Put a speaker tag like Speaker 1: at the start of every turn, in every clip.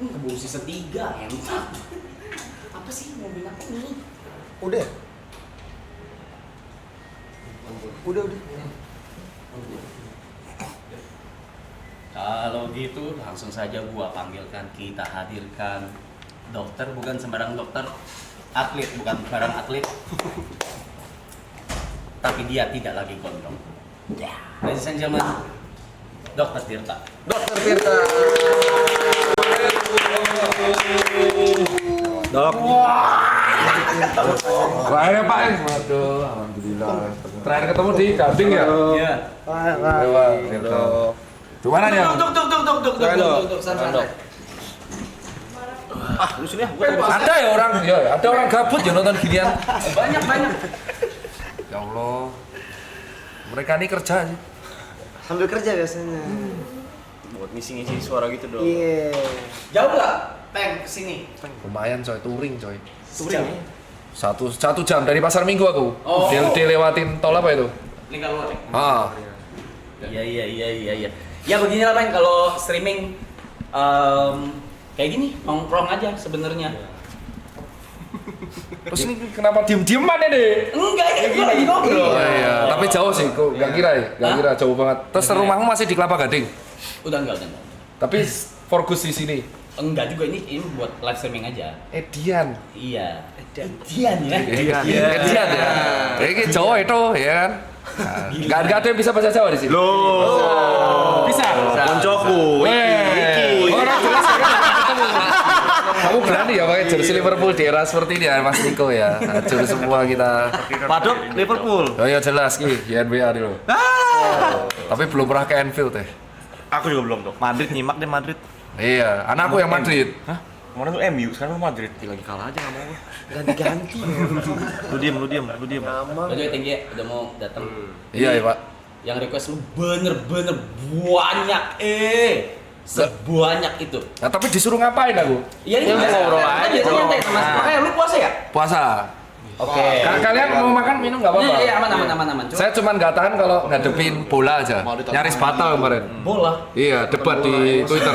Speaker 1: Keburu season 3, enak. Apa sih mobil apa ini?
Speaker 2: Udah. Udah.
Speaker 1: Kalau gitu langsung saja gua panggilkan, kita hadirkan dokter, bukan sembarang dokter, atlet bukan sembarang atlet. Tapi dia tidak lagi gondrong. Ladies and gentlemen, Dr. Tirta.
Speaker 2: Dokter Tirta. Dok.
Speaker 3: Wah, Pak. Waduh, alhamdulillah. Terakhir ketemu di Gading ya?
Speaker 1: Iya.
Speaker 3: Wah, gitu. Gimana nih?
Speaker 1: Duk, santai.
Speaker 2: Lu sini ya.
Speaker 3: Ada ya ada orang gabut ya nonton ginian.
Speaker 1: Banyak.
Speaker 3: Ya Allah. Mereka ini kerja sih.
Speaker 2: Sambil kerja biasanya.
Speaker 4: Buat ngisi-ngisi suara gitu dong.
Speaker 2: Iya.
Speaker 1: Jauh nggak, Peng, kesini?
Speaker 3: Lumayan coy, touring coy.
Speaker 1: Sejam.
Speaker 3: Satu jam dari Pasar Minggu aku.
Speaker 1: Oh.
Speaker 3: Dilewatin tol apa itu?
Speaker 1: Lingkar luar.
Speaker 3: Ah.
Speaker 1: Iya. Ya beginilah Peng, kalau streaming kayak gini, nongkrong aja sebenarnya.
Speaker 3: Terus ini kenapa diem-dieman ini?
Speaker 1: Enggak, ya gue lagi ngobrol.
Speaker 3: Oh iya, tapi jauh sih, kok nggak kira ya? Nggak
Speaker 1: Hah?
Speaker 3: kira, jauh banget. Terus rumahmu masih di Kelapa Gading?
Speaker 1: Enggak.
Speaker 3: Tapi fokus di sini.
Speaker 1: Enggak juga, ini buat live streaming aja.
Speaker 3: Edian.
Speaker 1: Iya. Edian ya.
Speaker 3: Edian ya. Ini Jawa itu ya kan. Nggak ada yang bisa bahasa Jawa di sini.
Speaker 4: Loh.
Speaker 3: Bisa.
Speaker 4: Koncoku.
Speaker 3: Orang jelas ya kan. Kamu berani ya pakai jersey Liverpool di era seperti ini ya Mas Niko ya. Hancur semua kita.
Speaker 4: Padok Liverpool.
Speaker 3: Oh iya jelas ki, YNBA dulu. Tapi belum pernah ke Anfield teh.
Speaker 4: Aku juga belum tuh. Madrid nyimak deh Madrid.
Speaker 3: Iya, anakku yang Madrid.
Speaker 4: Hah? Kemarin tuh MU, sekarang Madrid. Lagi kalah aja nggak mau.
Speaker 2: Ganti-ganti.
Speaker 4: Lu diem.
Speaker 2: Nama.
Speaker 1: Udah tinggi ya, udah mau datang.
Speaker 3: Iya ya Pak.
Speaker 1: Yang request lu bener-bener banyak sebanyak itu.
Speaker 3: Nah tapi disuruh ngapain aku?
Speaker 1: Iya ini biasa.
Speaker 4: ngobrol
Speaker 1: Kita
Speaker 4: aja.
Speaker 1: biasa nyantai sama. Makanya lu puasa ya?
Speaker 3: Puasa.
Speaker 1: Oke.
Speaker 3: Kalian mau makan minum nggak apa-apa?
Speaker 1: Iya, aman. Cuma
Speaker 3: Saya cuma nggak tahan kalau ngadepin bola aja. Nyaris batal kemarin.
Speaker 1: bola.
Speaker 3: Iya, debat di Twitter.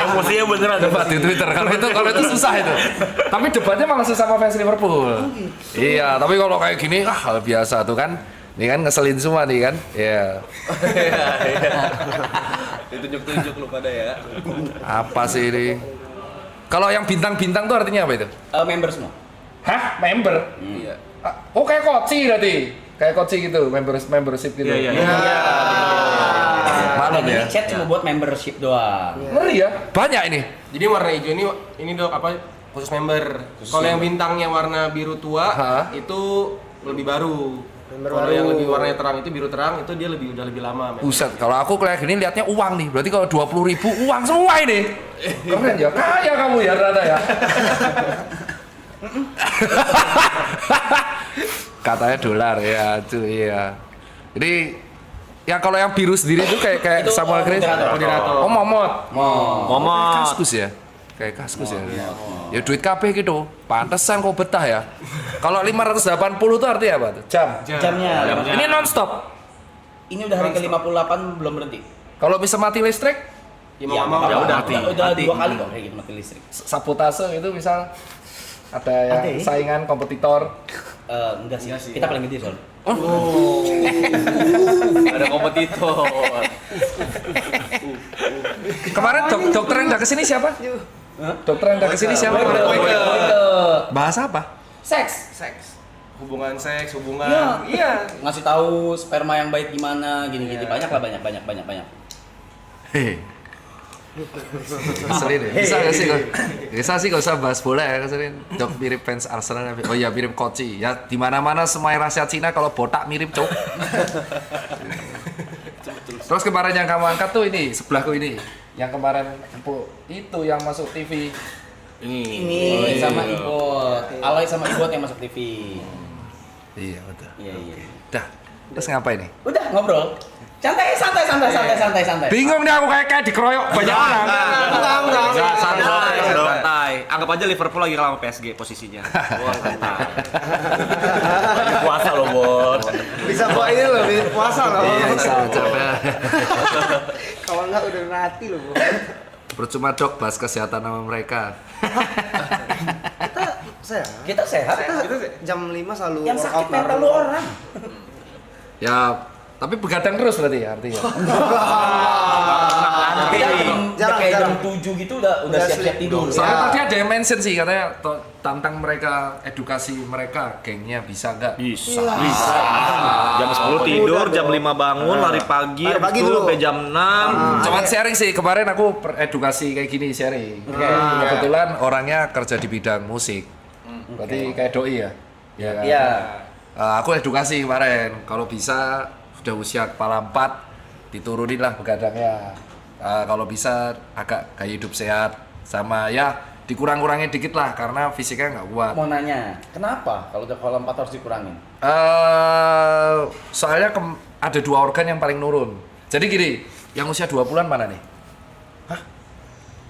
Speaker 4: Emosinya beneran.
Speaker 3: Debat di Twitter. Kalau itu susah itu. Tapi debatnya malah sama fans Liverpool. Iya, tapi kalau kayak gini biasa tuh kan. Ini kan ngeselin semua nih kan. Iya.
Speaker 4: Ditunjuk-tunjuk lu pada ya.
Speaker 3: Apa sih ini? Kalau yang bintang-bintang tuh artinya apa itu?
Speaker 1: Member semua.
Speaker 3: Hah? Member?
Speaker 4: Iya.
Speaker 3: Oh kayak koci berarti? Kayak koci gitu, membership gitu.
Speaker 4: Iya.
Speaker 3: Malam
Speaker 1: Ini
Speaker 3: ya.
Speaker 1: chat cuma buat membership doang.
Speaker 3: Ngeri ya? Banyak ini.
Speaker 5: Jadi warna hijau ini dok apa khusus member. Kalau yang bintangnya warna biru tua
Speaker 3: Hah?
Speaker 5: itu lebih baru.
Speaker 2: Member
Speaker 5: Kalau
Speaker 2: baru.
Speaker 5: yang lebih warnanya terang itu biru terang itu dia udah lebih lama.
Speaker 3: Buset, kalau aku kayak gini liatnya uang nih. Berarti kalau 20.000 uang semua ini. Keren ya, kaya kamu ya ternyata ya. Katanya dolar ya, cuy ya. Jadi ya kalau yang biru sendiri itu kayak
Speaker 1: Itu
Speaker 3: Samuel Grace.
Speaker 1: moderator.
Speaker 3: Oh, Momot.
Speaker 4: Momot.
Speaker 3: Kaskus ya. Kayak kaskus ya. Ya duit KB gitu. Pantesan kok betah ya. Kalau 580 itu artinya apa tuh? Jam.
Speaker 1: Jamnya.
Speaker 3: Ini non-stop.
Speaker 1: Ini udah hari ke-58 belum berhenti.
Speaker 3: Kalau bisa mati listrik,
Speaker 5: Ya mau nggak mau.
Speaker 1: ya udah
Speaker 4: mati.
Speaker 1: udah 2 kali kok kayak gitu mati listrik.
Speaker 3: sabotase itu misal ada yang saingan kompetitor.
Speaker 1: Enggak sih. Kita paling gede soalnya.
Speaker 4: Ada kompetitor.
Speaker 3: Kemarin dokter yang udah kesini siapa? Dokter yang udah kesini siapa? Bahas apa?
Speaker 1: Seks.
Speaker 5: Hubungan seks, hubungan.
Speaker 1: Iya. Ngasih tahu sperma yang baik gimana, gini-gini banyak lah banyak.
Speaker 3: Hehe. Keselin ya? Bisa sih gak usah bahas bola ya, keselin. Dok mirip fans Arsenal. Oh iya mirip Koci. Ya di mana-mana semua rahasia Cina kalau botak mirip cok. Terus kemarin yang kamu angkat tuh ini sebelahku ini. Yang kemarin itu yang masuk TV.
Speaker 1: Ini sama Ibot. Alay sama Ibot yang masuk TV.
Speaker 3: Iya betul.
Speaker 1: Iya.
Speaker 3: Dah. Terus ngapain nih?
Speaker 1: Udah ngobrol. Santai.
Speaker 3: Bingung nih aku kayak dikeroyok banyak orang.
Speaker 4: Santai. Anggap aja Liverpool lagi kalah sama PSG posisinya. Wah, santai. Lagi puasa loh, Bos.
Speaker 2: Bisa bawa ini loh, puasa loh.
Speaker 3: Iya, bisa capek.
Speaker 2: Kalau enggak udah mati loh, Bu.
Speaker 3: Percuma dok bahas kesehatan sama mereka.
Speaker 2: Saya
Speaker 1: Kita sehat.
Speaker 2: jam 5 selalu
Speaker 1: Yang sakit
Speaker 2: workout
Speaker 1: mental
Speaker 2: bareng.
Speaker 1: lu orang.
Speaker 3: Ya, tapi begadang terus berarti ya artinya.
Speaker 1: Kita
Speaker 2: Jarang,
Speaker 1: kayak jam
Speaker 2: jarang.
Speaker 1: 7 gitu udah
Speaker 2: Udah
Speaker 1: siap-siap
Speaker 2: sleep.
Speaker 1: tidur.
Speaker 3: Soalnya
Speaker 2: Ya.
Speaker 3: tadi ada yang mention sih katanya tantang mereka edukasi mereka gengnya bisa nggak?
Speaker 4: Bisa. Jam 10 tidur, jam 5 bangun, lari pagi,
Speaker 2: Lari
Speaker 4: habis
Speaker 2: pagi
Speaker 4: itu
Speaker 2: dulu.
Speaker 4: sampai jam 6.
Speaker 3: Cuman sharing sih, kemarin aku edukasi kayak gini sharing. Kebetulan orangnya kerja di bidang musik. Berarti kayak doi ya? Iya. Kan?
Speaker 1: Iya.
Speaker 3: Aku edukasi kemarin, kalau bisa sudah usia kepala 4 diturunin lah begadangnya. Kalau bisa agak gaya hidup sehat sama ya dikurang-kurangin dikit lah karena fisiknya nggak kuat.
Speaker 1: Mau nanya, kenapa kalau udah kolam 4 harus dikurangin?
Speaker 3: Soalnya ada 2 organ yang paling nurun. Jadi gini, yang usia 20-an mana nih? Hah?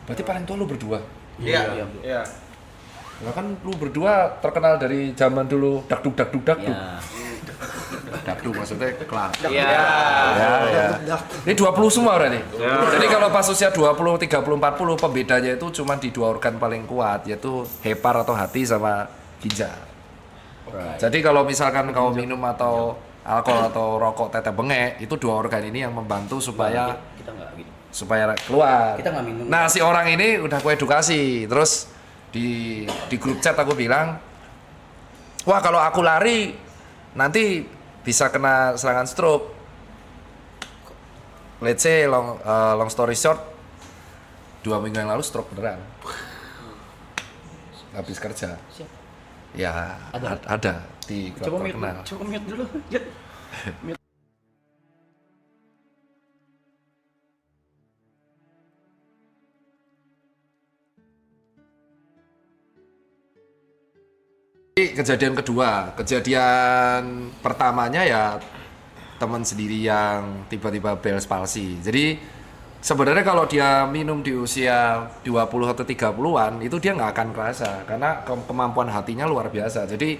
Speaker 3: Berarti paling tua lu berdua?
Speaker 5: Iya. Iya.
Speaker 3: Lah kan lu berdua terkenal dari zaman dulu dakduk.
Speaker 1: Ya.
Speaker 3: Dakduk maksudnya kelar.
Speaker 4: Iya.
Speaker 3: Ya. Ini 20 semua berarti. Jadi kalau pas usia 20, 30, 40 pembedanya itu cuma di 2 organ paling kuat yaitu hepar atau hati sama ginjal. Jadi kalau misalkan kau minum atau alkohol atau rokok teteh bengek itu 2 organ ini yang membantu supaya
Speaker 1: Kita nggak gitu.
Speaker 3: supaya keluar.
Speaker 1: Kita nggak minum.
Speaker 3: Nah, si orang ini udah aku edukasi. Terus di grup chat aku bilang, "Wah, kalau aku lari nanti bisa kena serangan stroke." Let's say long story short, 2 minggu yang lalu stroke beneran. Habis kerja. Ya, ada di grup terkenal.
Speaker 1: Coba mute dulu.
Speaker 3: Kejadian kedua, kejadian pertamanya ya teman sendiri yang tiba-tiba Bell's palsy. Jadi sebenarnya kalau dia minum di usia 20 atau 30-an itu dia nggak akan kerasa karena kemampuan hatinya luar biasa. Jadi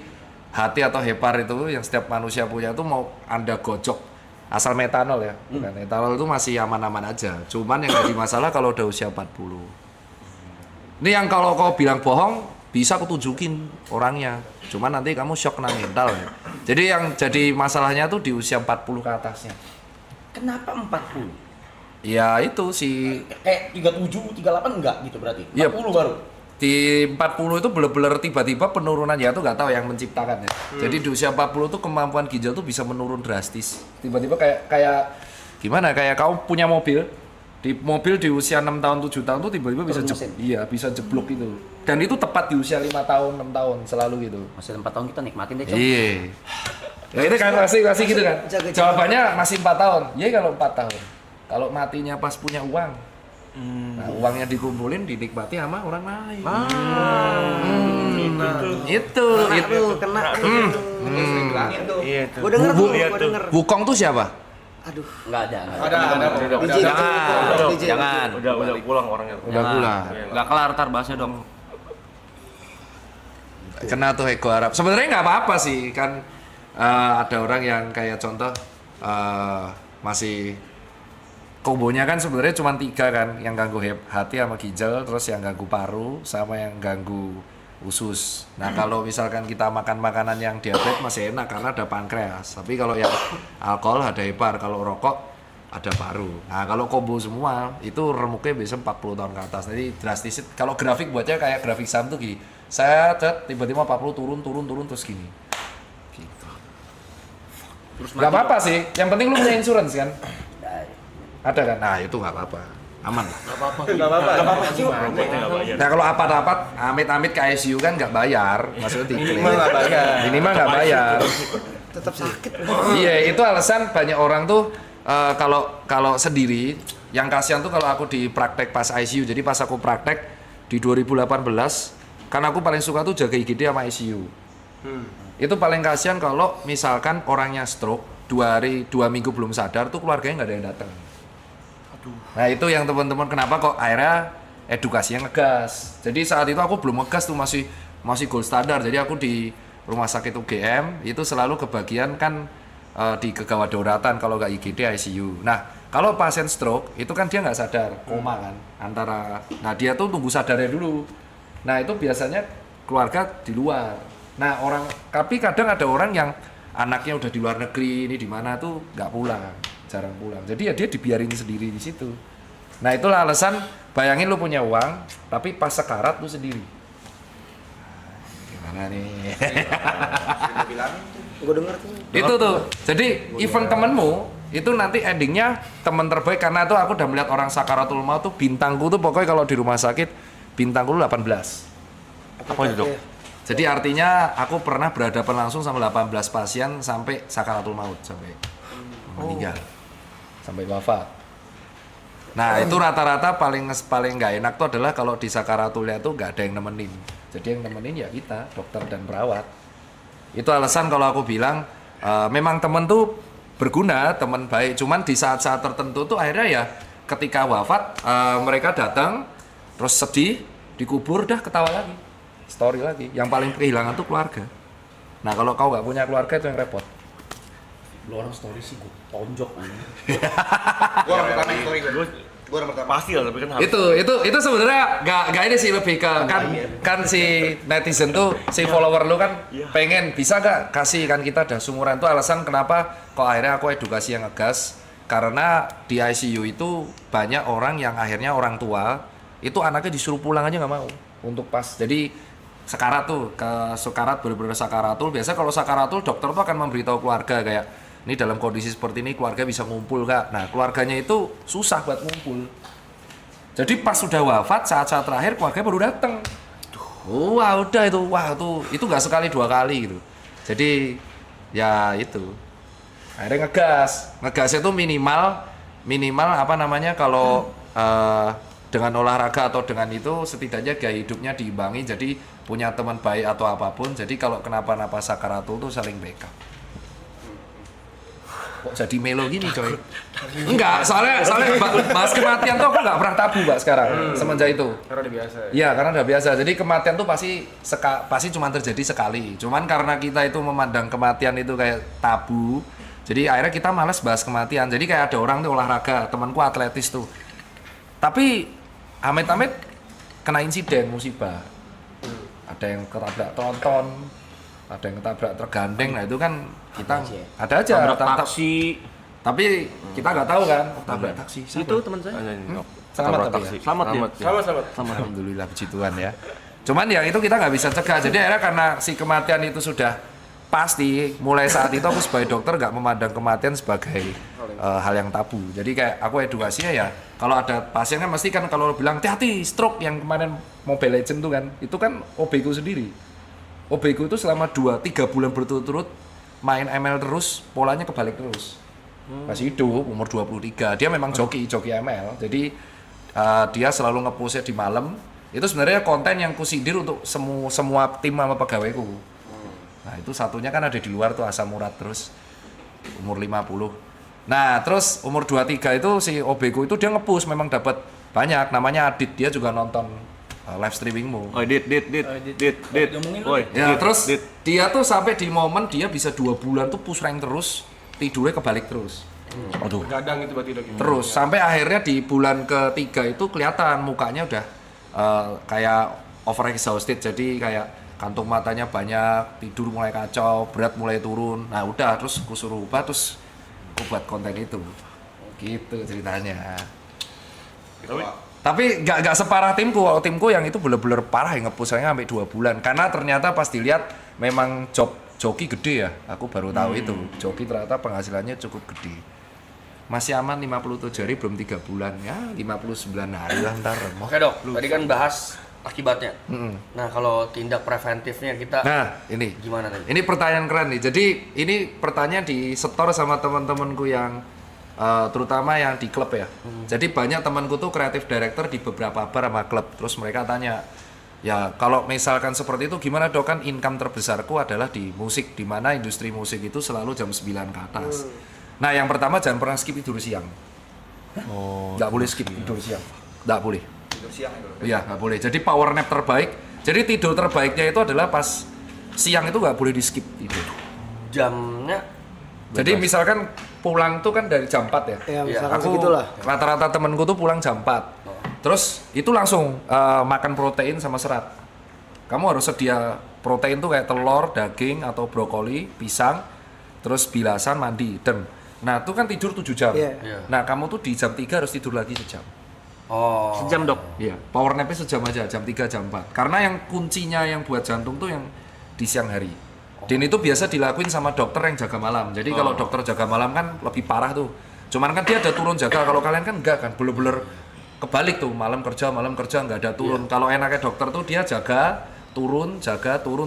Speaker 3: hati atau hepar itu yang setiap manusia punya itu mau Anda gojok asal metanol ya. Bukan etanol itu masih aman-aman aja. Cuman yang jadi masalah kalau udah usia 40. Ini yang kalau kau bilang bohong bisa aku tunjukin orangnya, cuman nanti kamu shock kena mental ya. Jadi yang jadi masalahnya tuh di usia 40 ke atasnya.
Speaker 1: Kenapa 40?
Speaker 3: Ya itu sih
Speaker 1: Kayak 37, 38 enggak gitu berarti? 40
Speaker 3: Iya.
Speaker 1: baru?
Speaker 3: di 40 itu bener-bener tiba-tiba penurunan ya tuh nggak tahu yang menciptakan ya. Jadi di usia 40 tuh kemampuan ginjal tuh bisa menurun drastis. Tiba-tiba kayak gimana? Kayak kamu punya mobil. Di mobil di usia 6 tahun 7 tahun tuh tiba-tiba bisa
Speaker 1: mesin.
Speaker 3: bisa jeblok gitu. Dan itu tepat di usia 5 tahun 6 tahun selalu gitu.
Speaker 1: Masih 4 tahun kita nikmatin deh, Cok.
Speaker 3: Iya. Ya itu kan masih gitu kan.
Speaker 2: Jaga-jaga.
Speaker 3: Jawabannya masih 4 tahun. Iya kalau 4 tahun. Kalau matinya pas punya uang. Nah, uangnya dikumpulin dinikmati sama orang lain. Itu.
Speaker 2: Aduh, kena.
Speaker 4: Iya tuh.
Speaker 2: Gue denger tuh,
Speaker 4: Iya
Speaker 2: gue
Speaker 4: tuh.
Speaker 2: denger.
Speaker 3: Wukong tuh siapa?
Speaker 2: Aduh.
Speaker 1: Enggak ada.
Speaker 2: DJ,
Speaker 4: Jangan. Udah pulang orangnya.
Speaker 3: Udah pulang.
Speaker 4: Enggak kelar tar bahasnya dong.
Speaker 3: Kena tuh ego Arab. Sebenarnya nggak apa-apa sih kan ada orang yang kayak contoh masih kombonya kan sebenarnya cuma 3 kan yang ganggu hati sama ginjal, terus yang ganggu paru sama yang ganggu usus. Nah kalau misalkan kita makan makanan yang diabetes masih enak karena ada pankreas. Tapi kalau yang alkohol ada hepar, kalau rokok ada paru. Nah kalau combo semua itu remuknya bisa 40 tahun ke atas. Jadi drastis. Kalau grafik buatnya kayak grafik saham tuh gini. Saya tiba-tiba 40 turun terus gini. Gitu. Gak apa-apa sih. Yang penting lu punya insurance kan? Ada kan? Nah itu nggak apa-apa. Aman lah. Nah kalau apa-apa, amit-amit ke ICU kan nggak bayar, maksudnya diklaim. Minimal nggak bayar.
Speaker 2: Tetap sakit.
Speaker 3: Iya, itu alasan banyak orang tuh kalau sendiri, yang kasihan tuh kalau aku di praktek pas ICU. Jadi pas aku praktek di 2018, kan aku paling suka tuh jaga IGD sama ICU. Itu paling kasihan kalau misalkan orangnya stroke 2 minggu belum sadar tuh keluarganya nggak ada yang datang. Nah itu yang teman-teman kenapa kok akhirnya edukasinya ngegas. Jadi saat itu aku belum ngegas tuh masih gold standar. Jadi aku di rumah sakit UGM itu selalu kebagian kan di kegawat dauratan, kalau nggak IGD ICU. Nah, kalau pasien stroke itu kan dia nggak sadar, koma kan nah dia tuh tunggu sadarnya dulu. Nah itu biasanya keluarga di luar. Nah tapi kadang ada orang yang anaknya udah di luar negeri, ini di mana tuh nggak pulang, jarang pulang. Jadi ya dia dibiarin sendiri di situ. Nah itulah alasan, bayangin lu punya uang, tapi pas sekarat lu sendiri. Gimana nih?
Speaker 2: Gue denger tuh.
Speaker 3: Itu tuh. Jadi event temenmu itu nanti endingnya teman terbaik, karena tuh aku udah melihat orang sakaratul maut tuh, bintangku tuh pokoknya kalau di rumah sakit bintangku 18.
Speaker 4: Apa itu, Dok?
Speaker 3: Jadi artinya aku pernah berhadapan langsung sama 18 pasien sampai sakaratul maut, sampai meninggal, sampai wafat. Nah itu rata-rata paling nggak enak tuh adalah kalau di sakaratulnya tuh nggak ada yang nemenin. Jadi yang nemenin ya kita, dokter dan perawat. Itu alasan kalau aku bilang memang temen tuh berguna, teman baik. Cuman di saat-saat tertentu tuh akhirnya ya ketika wafat mereka datang terus sedih, dikubur, dah ketawa lagi, story lagi. Yang paling kehilangan tuh keluarga. Nah kalau kau nggak punya keluarga itu yang repot.
Speaker 1: Lu orang story sih gue tonjok aja.
Speaker 5: Gua orang pertama story gue. Gua orang pertama.
Speaker 4: Pasti lah, tapi kan harus.
Speaker 3: Itu sebenarnya nggak ini sih, lebih ke kan si netizen tuh, si follower lu kan pengen bisa nggak kasih kan, kita ada sumuran tuh alasan kenapa kok akhirnya aku edukasi yang ngegas, karena di ICU itu banyak orang yang akhirnya orang tua itu anaknya disuruh pulang aja nggak mau untuk pas jadi sekarat tuh, ke sekarat bener-bener sakaratul. Biasa kalau sakaratul dokter tuh akan memberitahu keluarga kayak ini dalam kondisi seperti ini keluarga bisa ngumpul Kak. Nah keluarganya itu susah buat ngumpul. Jadi pas sudah wafat saat-saat terakhir keluarga baru datang. Wah udah itu nggak sekali 2 kali gitu. Jadi ya itu akhirnya ngegasnya tuh minimal apa namanya kalau dengan olahraga atau dengan itu setidaknya gaya hidupnya diimbangi, jadi punya teman baik atau apapun. Jadi kalau kenapa-napa sakaratul tuh saling backup. Kok jadi melo gini coy? Enggak, soalnya bahas kematian tuh aku nggak pernah tabu Mbak sekarang semenjak itu.
Speaker 5: Karena udah biasa.
Speaker 3: Iya, karena udah biasa. Jadi kematian tuh pasti cuma terjadi sekali. Cuman karena kita itu memandang kematian itu kayak tabu, jadi akhirnya kita malas bahas kematian. Jadi kayak ada orang tuh olahraga, temanku atletis tuh. Tapi amit-amit kena insiden musibah. Ada yang ketabrak tronton, ada yang ketabrak tergandeng. Nah itu kan kita ada aja
Speaker 4: Tabrak taksi.
Speaker 3: Tapi kita nggak tahu kan tabrak taksi.
Speaker 4: Itu teman saya.
Speaker 3: Selamat tapi
Speaker 4: taksi.
Speaker 3: ya.
Speaker 4: Selamat dia.
Speaker 5: Selamat.
Speaker 3: Alhamdulillah puji Tuhan ya. Cuman ya itu kita nggak bisa cegah. Jadi akhirnya karena si kematian itu sudah pasti, mulai saat itu aku sebagai dokter nggak memandang kematian sebagai hal yang tabu. Jadi kayak aku edukasinya ya, kalau ada pasien kan mesti kan kalau bilang hati-hati stroke yang kemarin Mobile Legend tuh kan, itu kan OB ku sendiri. OB ku itu selama 2-3 bulan berturut-turut main ML terus, polanya kebalik terus. Masih hidup, umur 23. Dia memang joki ML. Jadi dia selalu nge-push-nya di malam. Itu sebenarnya konten yang kusindir untuk semua tim sama pegawaiku. Nah, itu satunya kan ada di luar tuh Asam Murad terus umur 50. Nah, terus umur 23 itu si OB ku itu dia nge-push, memang dapat banyak. Namanya Adit, dia juga nonton live streamingmu.
Speaker 4: Oh, dit. Woi,
Speaker 3: Ya, terus dia tuh sampai di momen dia bisa 2 bulan tuh push rank terus, tidurnya kebalik terus.
Speaker 4: Aduh.
Speaker 5: Gadang itu berarti dok.
Speaker 3: Terus sampai akhirnya di bulan ketiga itu kelihatan mukanya udah kayak over exhausted, jadi kayak kantung matanya banyak, tidur mulai kacau, berat mulai turun. Nah udah, terus aku suruh ubah, terus aku buat konten itu. Gitu ceritanya. Tapi nggak separah timku. Kalau timku yang itu bener-bener parah, yang nge-push-nya sampai 2 bulan. Karena ternyata pas dilihat memang joki gede ya. Aku baru tahu itu. Joki ternyata penghasilannya cukup gede. Masih aman 57 hari, belum 3 bulan. Ya 59 hari lah ntar.
Speaker 6: Oke dok, tadi kan bahas akibatnya. Nah kalau tindak preventifnya kita
Speaker 3: Nah ini
Speaker 6: gimana tadi?
Speaker 3: Ini pertanyaan keren nih. Jadi ini pertanyaan disetor sama teman-temanku yang terutama yang di klub ya. Jadi banyak temanku tuh kreatif director di beberapa bar sama klub. Terus mereka tanya, ya kalau misalkan seperti itu gimana dok, kan income terbesarku adalah di musik, di mana industri musik itu selalu jam 9 ke atas. Nah yang pertama jangan pernah skip tidur siang. Nggak boleh skip tidur siang. Nggak boleh.
Speaker 5: Tidur siang itu.
Speaker 3: Iya nggak boleh. Jadi power nap terbaik. Jadi tidur terbaiknya itu adalah pas siang, itu nggak boleh di skip tidur.
Speaker 6: Jamnya
Speaker 3: Jadi misalkan pulang tuh kan dari jam 4 ya.
Speaker 2: Ya misalkan
Speaker 3: Aku
Speaker 2: segitulah.
Speaker 3: rata-rata temenku tuh pulang jam 4. Terus itu langsung makan protein sama serat. Kamu harus sedia protein tuh kayak telur, daging atau brokoli, pisang, terus bilasan, mandi, dem. Nah, itu kan tidur 7 jam.
Speaker 2: Iya.
Speaker 3: Nah, kamu tuh di jam 3 harus tidur lagi sejam.
Speaker 6: Oh.
Speaker 4: Sejam dok.
Speaker 3: Iya, power nap-nya sejam aja, jam 3, jam 4. Karena yang kuncinya yang buat jantung tuh yang di siang hari. Dan itu biasa dilakuin sama dokter yang jaga malam. Jadi kalau dokter jaga malam kan lebih parah tuh. Cuman kan dia ada turun jaga, kalau kalian kan enggak kan, bener-bener kebalik tuh, malam kerja nggak ada turun. Kalau enaknya dokter tuh dia jaga, turun,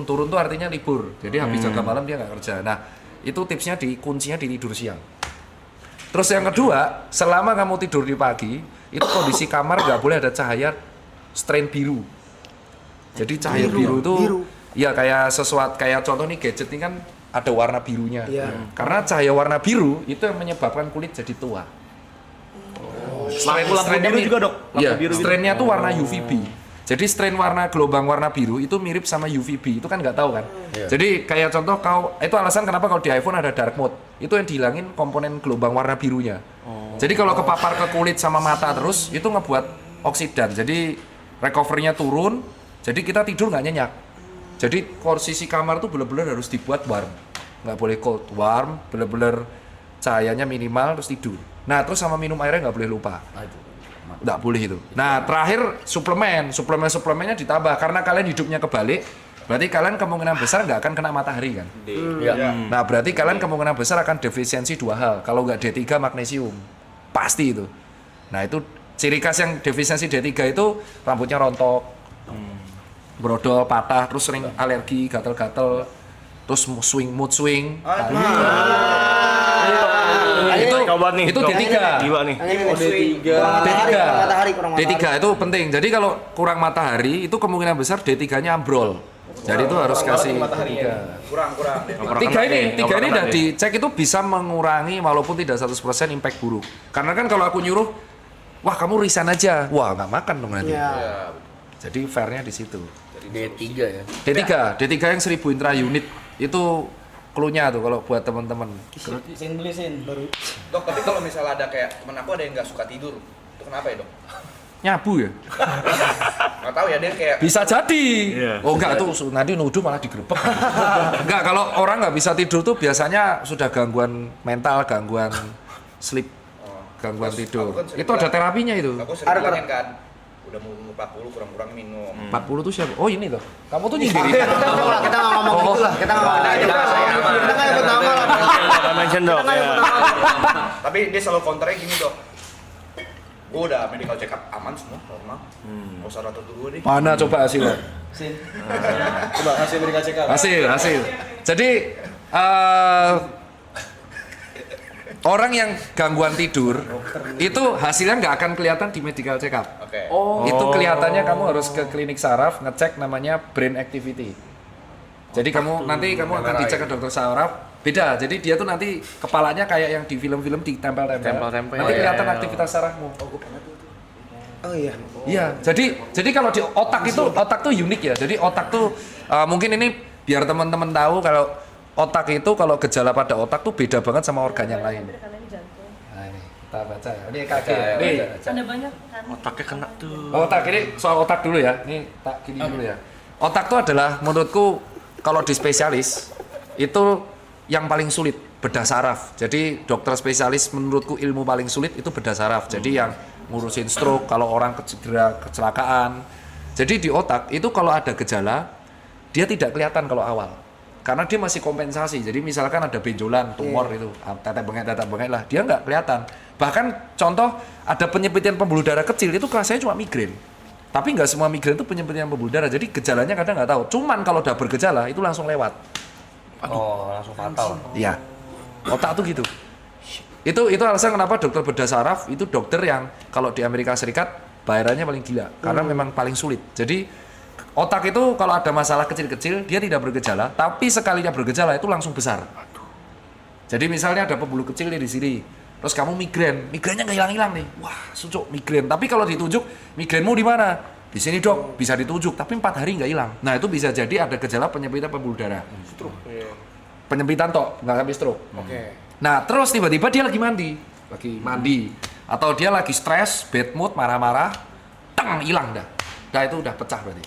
Speaker 3: turun tuh artinya libur. Jadi habis jaga malam dia nggak kerja. Nah, itu tipsnya kuncinya di tidur siang. Terus yang kedua, selama kamu tidur di pagi, itu kondisi kamar nggak boleh ada cahaya strain biru. Jadi cahaya biru itu ya kayak sesuatu, kayak contoh nih gadget ini kan ada warna birunya.
Speaker 2: Iya.
Speaker 3: Karena cahaya warna biru itu yang menyebabkan kulit jadi tua.
Speaker 4: Lampu biru juga dok.
Speaker 3: Iya,
Speaker 4: Biru gitu.
Speaker 3: strainnya tuh warna UVB. Jadi strain gelombang warna biru itu mirip sama UVB, itu kan nggak tahu kan? Jadi kayak contoh itu alasan kenapa kalau di iPhone ada dark mode, itu yang dihilangin komponen gelombang warna birunya. Jadi kalau kepapar ke kulit sama mata terus, itu ngebuat oksidan. Jadi recovery-nya turun, jadi kita tidur nggak nyenyak. Jadi posisi kamar tuh bener-bener harus dibuat warm, nggak boleh cold, warm, bener-bener cahayanya minimal terus tidur. Nah terus sama minum airnya nggak boleh lupa. Nggak boleh itu. Nah terakhir suplemennya ditambah karena kalian hidupnya kebalik, berarti kalian kemungkinan besar nggak akan kena matahari kan. Nah berarti kalian kemungkinan besar akan defisiensi 2 hal. Kalau nggak D3 magnesium, pasti itu. Nah itu ciri khas yang defisiensi D3 itu rambutnya rontok, brodol, patah, terus sering alergi, gatel-gatel, terus mood swing. Itu D3.
Speaker 4: Jiwa nih.
Speaker 3: D3 itu penting. Jadi kalau kurang matahari itu kemungkinan besar D3-nya ambrol. Jadi itu harus kasih tiga ini udah dicek itu bisa mengurangi walaupun tidak 100% impact buruk. Karena kan kalau aku nyuruh, wah kamu resign aja, wah nggak makan dong nanti. Jadi fairnya di situ.
Speaker 6: D3 ya.
Speaker 3: D3 yang 1000 intra unit itu clue-nya tuh kalau buat teman-teman.
Speaker 7: Dok, tapi kalau misalnya ada kayak temen aku ada yang nggak suka tidur, itu kenapa ya dok?
Speaker 3: Nyabu ya?
Speaker 7: Nggak tahu ya, dia kayak
Speaker 3: Bisa jadi. Oh enggak tuh nanti nuduh malah digerebek. Enggak, kalau orang nggak bisa tidur tuh biasanya sudah gangguan mental, gangguan sleep, gangguan tidur.
Speaker 7: aku kan sering
Speaker 3: Itu ada terapinya itu.
Speaker 7: aku sering bilangin kan, udah mau 40 kurang-kurang minum.
Speaker 3: 40 tuh siapa? Oh ini loh. Kamu tuh nyindirin.
Speaker 2: Kita nggak ngomong itu lah. Kita nggak ngomong itu. Kita nggak ikut nama lah.
Speaker 4: Mention dok.
Speaker 7: Tapi dia selalu counternya gini dok, gue udah medical check up aman semua, normal, nggak usah rotot dulu deh.
Speaker 3: Mana coba hasilnya?
Speaker 5: Coba hasil mereka cek up.
Speaker 3: Hasil. Jadi orang yang gangguan tidur itu hasilnya nggak akan kelihatan di medical check up.
Speaker 7: Oke.
Speaker 3: Itu kelihatannya kamu harus ke klinik saraf ngecek namanya brain activity. Jadi nanti kamu akan dicek ke dokter saraf. Beda. Jadi dia tuh nanti kepalanya kayak yang di film-film ditempel-tempel. Nanti kelihatan aktivitas sarafmu.
Speaker 2: Oh iya.
Speaker 3: Iya. Jadi kalau di otak tuh unik ya. Jadi otak tuh mungkin ini biar teman-teman tahu kalau otak itu kalau gejala pada otak tuh beda banget sama organ yang lain. Nah, ini kita baca ya. Ini kaki. Ini
Speaker 8: Ada banyak kan?
Speaker 4: Otaknya kena tuh.
Speaker 3: otak ini soal otak dulu ya. Ini tak gini dulu ya. Otak tuh adalah menurutku kalau di spesialis itu yang paling sulit bedah saraf. Jadi dokter spesialis menurutku ilmu paling sulit itu bedah saraf. Jadi yang ngurusin stroke kalau orang kecelakaan. Jadi di otak itu kalau ada gejala dia tidak kelihatan kalau awal. Karena dia masih kompensasi. Jadi misalkan ada benjolan, tumor itu, tetek bengek lah, dia nggak kelihatan. Bahkan contoh ada penyempitan pembuluh darah kecil itu rasanya cuma migrain. Tapi nggak semua migrain itu penyempitan pembuluh darah. Jadi gejalanya kadang nggak tahu. Cuman kalau udah bergejala itu langsung lewat.
Speaker 6: Oh, langsung fatal.
Speaker 3: Iya. Otak tuh gitu. Itu alasan kenapa dokter bedah saraf itu dokter yang kalau di Amerika Serikat bayarannya paling gila karena memang paling sulit. Jadi otak itu kalau ada masalah kecil-kecil dia tidak bergejala, tapi sekalinya bergejala itu langsung besar. Jadi misalnya ada pembuluh kecil nih di sini, terus kamu migrainnya nggak hilang-hilang nih, wah sucuk migrain. Tapi kalau ditunjuk migrainmu di mana? Di sini dok, bisa ditunjuk, tapi 4 hari nggak hilang. Nah itu bisa jadi ada gejala penyempitan pembuluh darah. Penyempitan toh, nggak sampai stroke. Nah, terus tiba-tiba dia lagi mandi, atau dia lagi stres, bad mood, marah-marah, teng, hilang dah. Dah itu udah pecah berarti.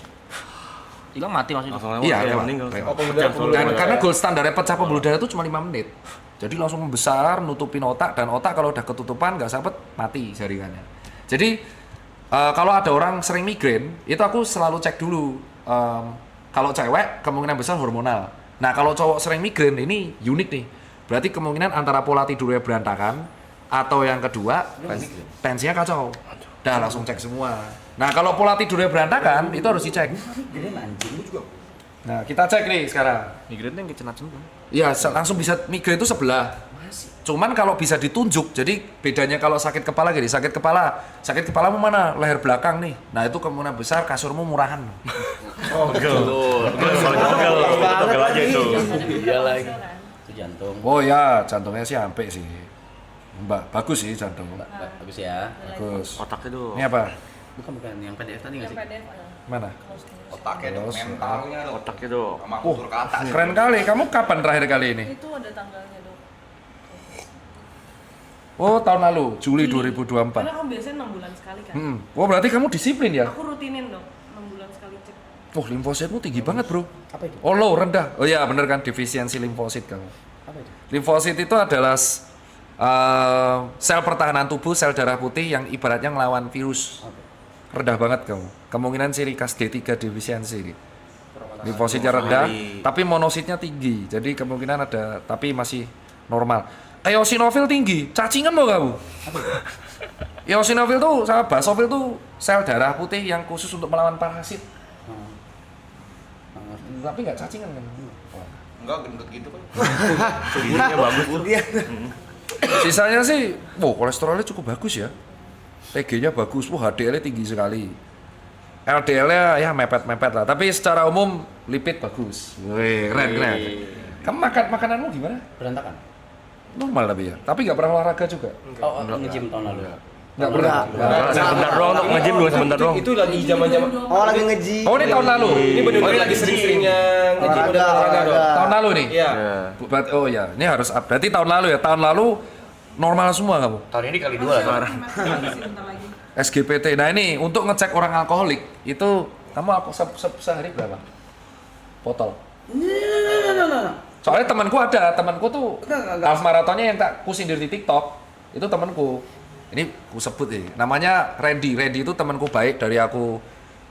Speaker 4: Hilang mati maksudnya.
Speaker 3: Iya, lewat.
Speaker 4: meninggal.
Speaker 3: Dan karena gold standarnya pecah pembuluh darah itu cuma 5 menit. Jadi langsung membesar, nutupin otak, dan otak kalau udah ketutupan nggak sempet mati jaringannya. Jadi kalau ada orang sering migrain, itu aku selalu cek dulu. Kalau cewek kemungkinan besar hormonal. Nah kalau cowok sering migrain ini unik nih. Berarti kemungkinan antara pola tidurnya berantakan atau yang kedua tensinya kacau. Dah langsung cek semua. Nah kalau pola tidurnya berantakan itu harus dicek. Nah kita cek nih sekarang.
Speaker 4: Migrainnya yang kecenat-cenat.
Speaker 3: Iya langsung bisa migrain itu sebelah. Cuman kalau bisa ditunjuk, jadi bedanya kalau sakit kepala gini, sakit kepalamu mana? Leher belakang nih. Nah itu kemungkinan besar kasurmu murahan.
Speaker 4: Pegel aja itu.
Speaker 1: Iya lagi. Itu jantung.
Speaker 3: Oh ya, jantungnya sih sampai sih. Mbak, bagus sih jantung.
Speaker 1: Bagus ya.
Speaker 3: Bagus.
Speaker 4: Otaknya tuh.
Speaker 3: Ini apa?
Speaker 1: Bukan yang PDF tadi nggak sih?
Speaker 3: Mana?
Speaker 7: Otaknya dong,
Speaker 3: Terus,
Speaker 7: mentalnya dong.
Speaker 4: Otaknya tuh.
Speaker 7: Sama kultur kata sih.
Speaker 3: Keren kali. Kamu kapan terakhir kali ini?
Speaker 8: Itu ada tanggalnya dok.
Speaker 3: Oh, tahun lalu, Juli
Speaker 8: Karena
Speaker 3: 2024.
Speaker 8: kamu biasanya 6 bulan sekali kan.
Speaker 3: Oh, berarti kamu disiplin ya?
Speaker 8: Aku rutinin dok, 6 bulan sekali cek.
Speaker 3: Oh, limfositmu tinggi banget, Bro.
Speaker 1: Apa itu?
Speaker 3: Oh, low, rendah. Oh iya, bener kan, defisiensi limfosit kamu.
Speaker 1: Apa itu?
Speaker 3: Limfosit itu adalah sel pertahanan tubuh, sel darah putih yang ibaratnya ngelawan virus. Rendah banget kamu. Kemungkinan ciri khas D3 defisiensi. Limfositnya rendah, tapi monositnya tinggi. Jadi kemungkinan ada, tapi masih normal. Eosinofil tinggi, cacingan loh kamu. Eosinofil tuh sama basofil tuh sel darah putih yang khusus untuk melawan parasit. Tapi nggak cacingan kan?
Speaker 7: Enggak gendut gitu kan.
Speaker 4: Giginya bagus tuh.
Speaker 3: Sisanya sih, kolesterolnya cukup bagus ya. TG-nya bagus, HDL-nya tinggi sekali. LDL-nya ya mepet-mepet lah, tapi secara umum lipid bagus. Wih, keren. Kamu makananmu gimana?
Speaker 1: Berantakan.
Speaker 3: Normal tapi ya. Tapi nggak pernah olahraga juga.
Speaker 1: Oh, nge-gym tahun lalu.
Speaker 3: Nggak pernah.
Speaker 4: Sebentar doang untuk nge-gym dulu sebentar doang.
Speaker 5: Itu lagi zaman-zaman.
Speaker 2: Oh lagi nge-gym.
Speaker 3: Oh, ini tahun lalu.
Speaker 5: Ini bener-bener lagi sering-seringnya nge-gym
Speaker 2: Olahraga,
Speaker 5: olahraga dong.
Speaker 3: Tahun lalu nih.
Speaker 5: Iya.
Speaker 3: Oh ya, ini harus berarti tahun lalu ya. Tahun lalu normal semua kamu.
Speaker 6: Tahun ini kali 2 lah.
Speaker 8: Sebentar lagi.
Speaker 3: SGPT. Nah ini untuk ngecek orang alkoholik itu kamu sehari berapa botol? Soalnya temanku tuh half marathonnya yang tak kusindir di TikTok itu temanku. Ini ku sebut ya, namanya Randy. Randy itu temanku baik dari aku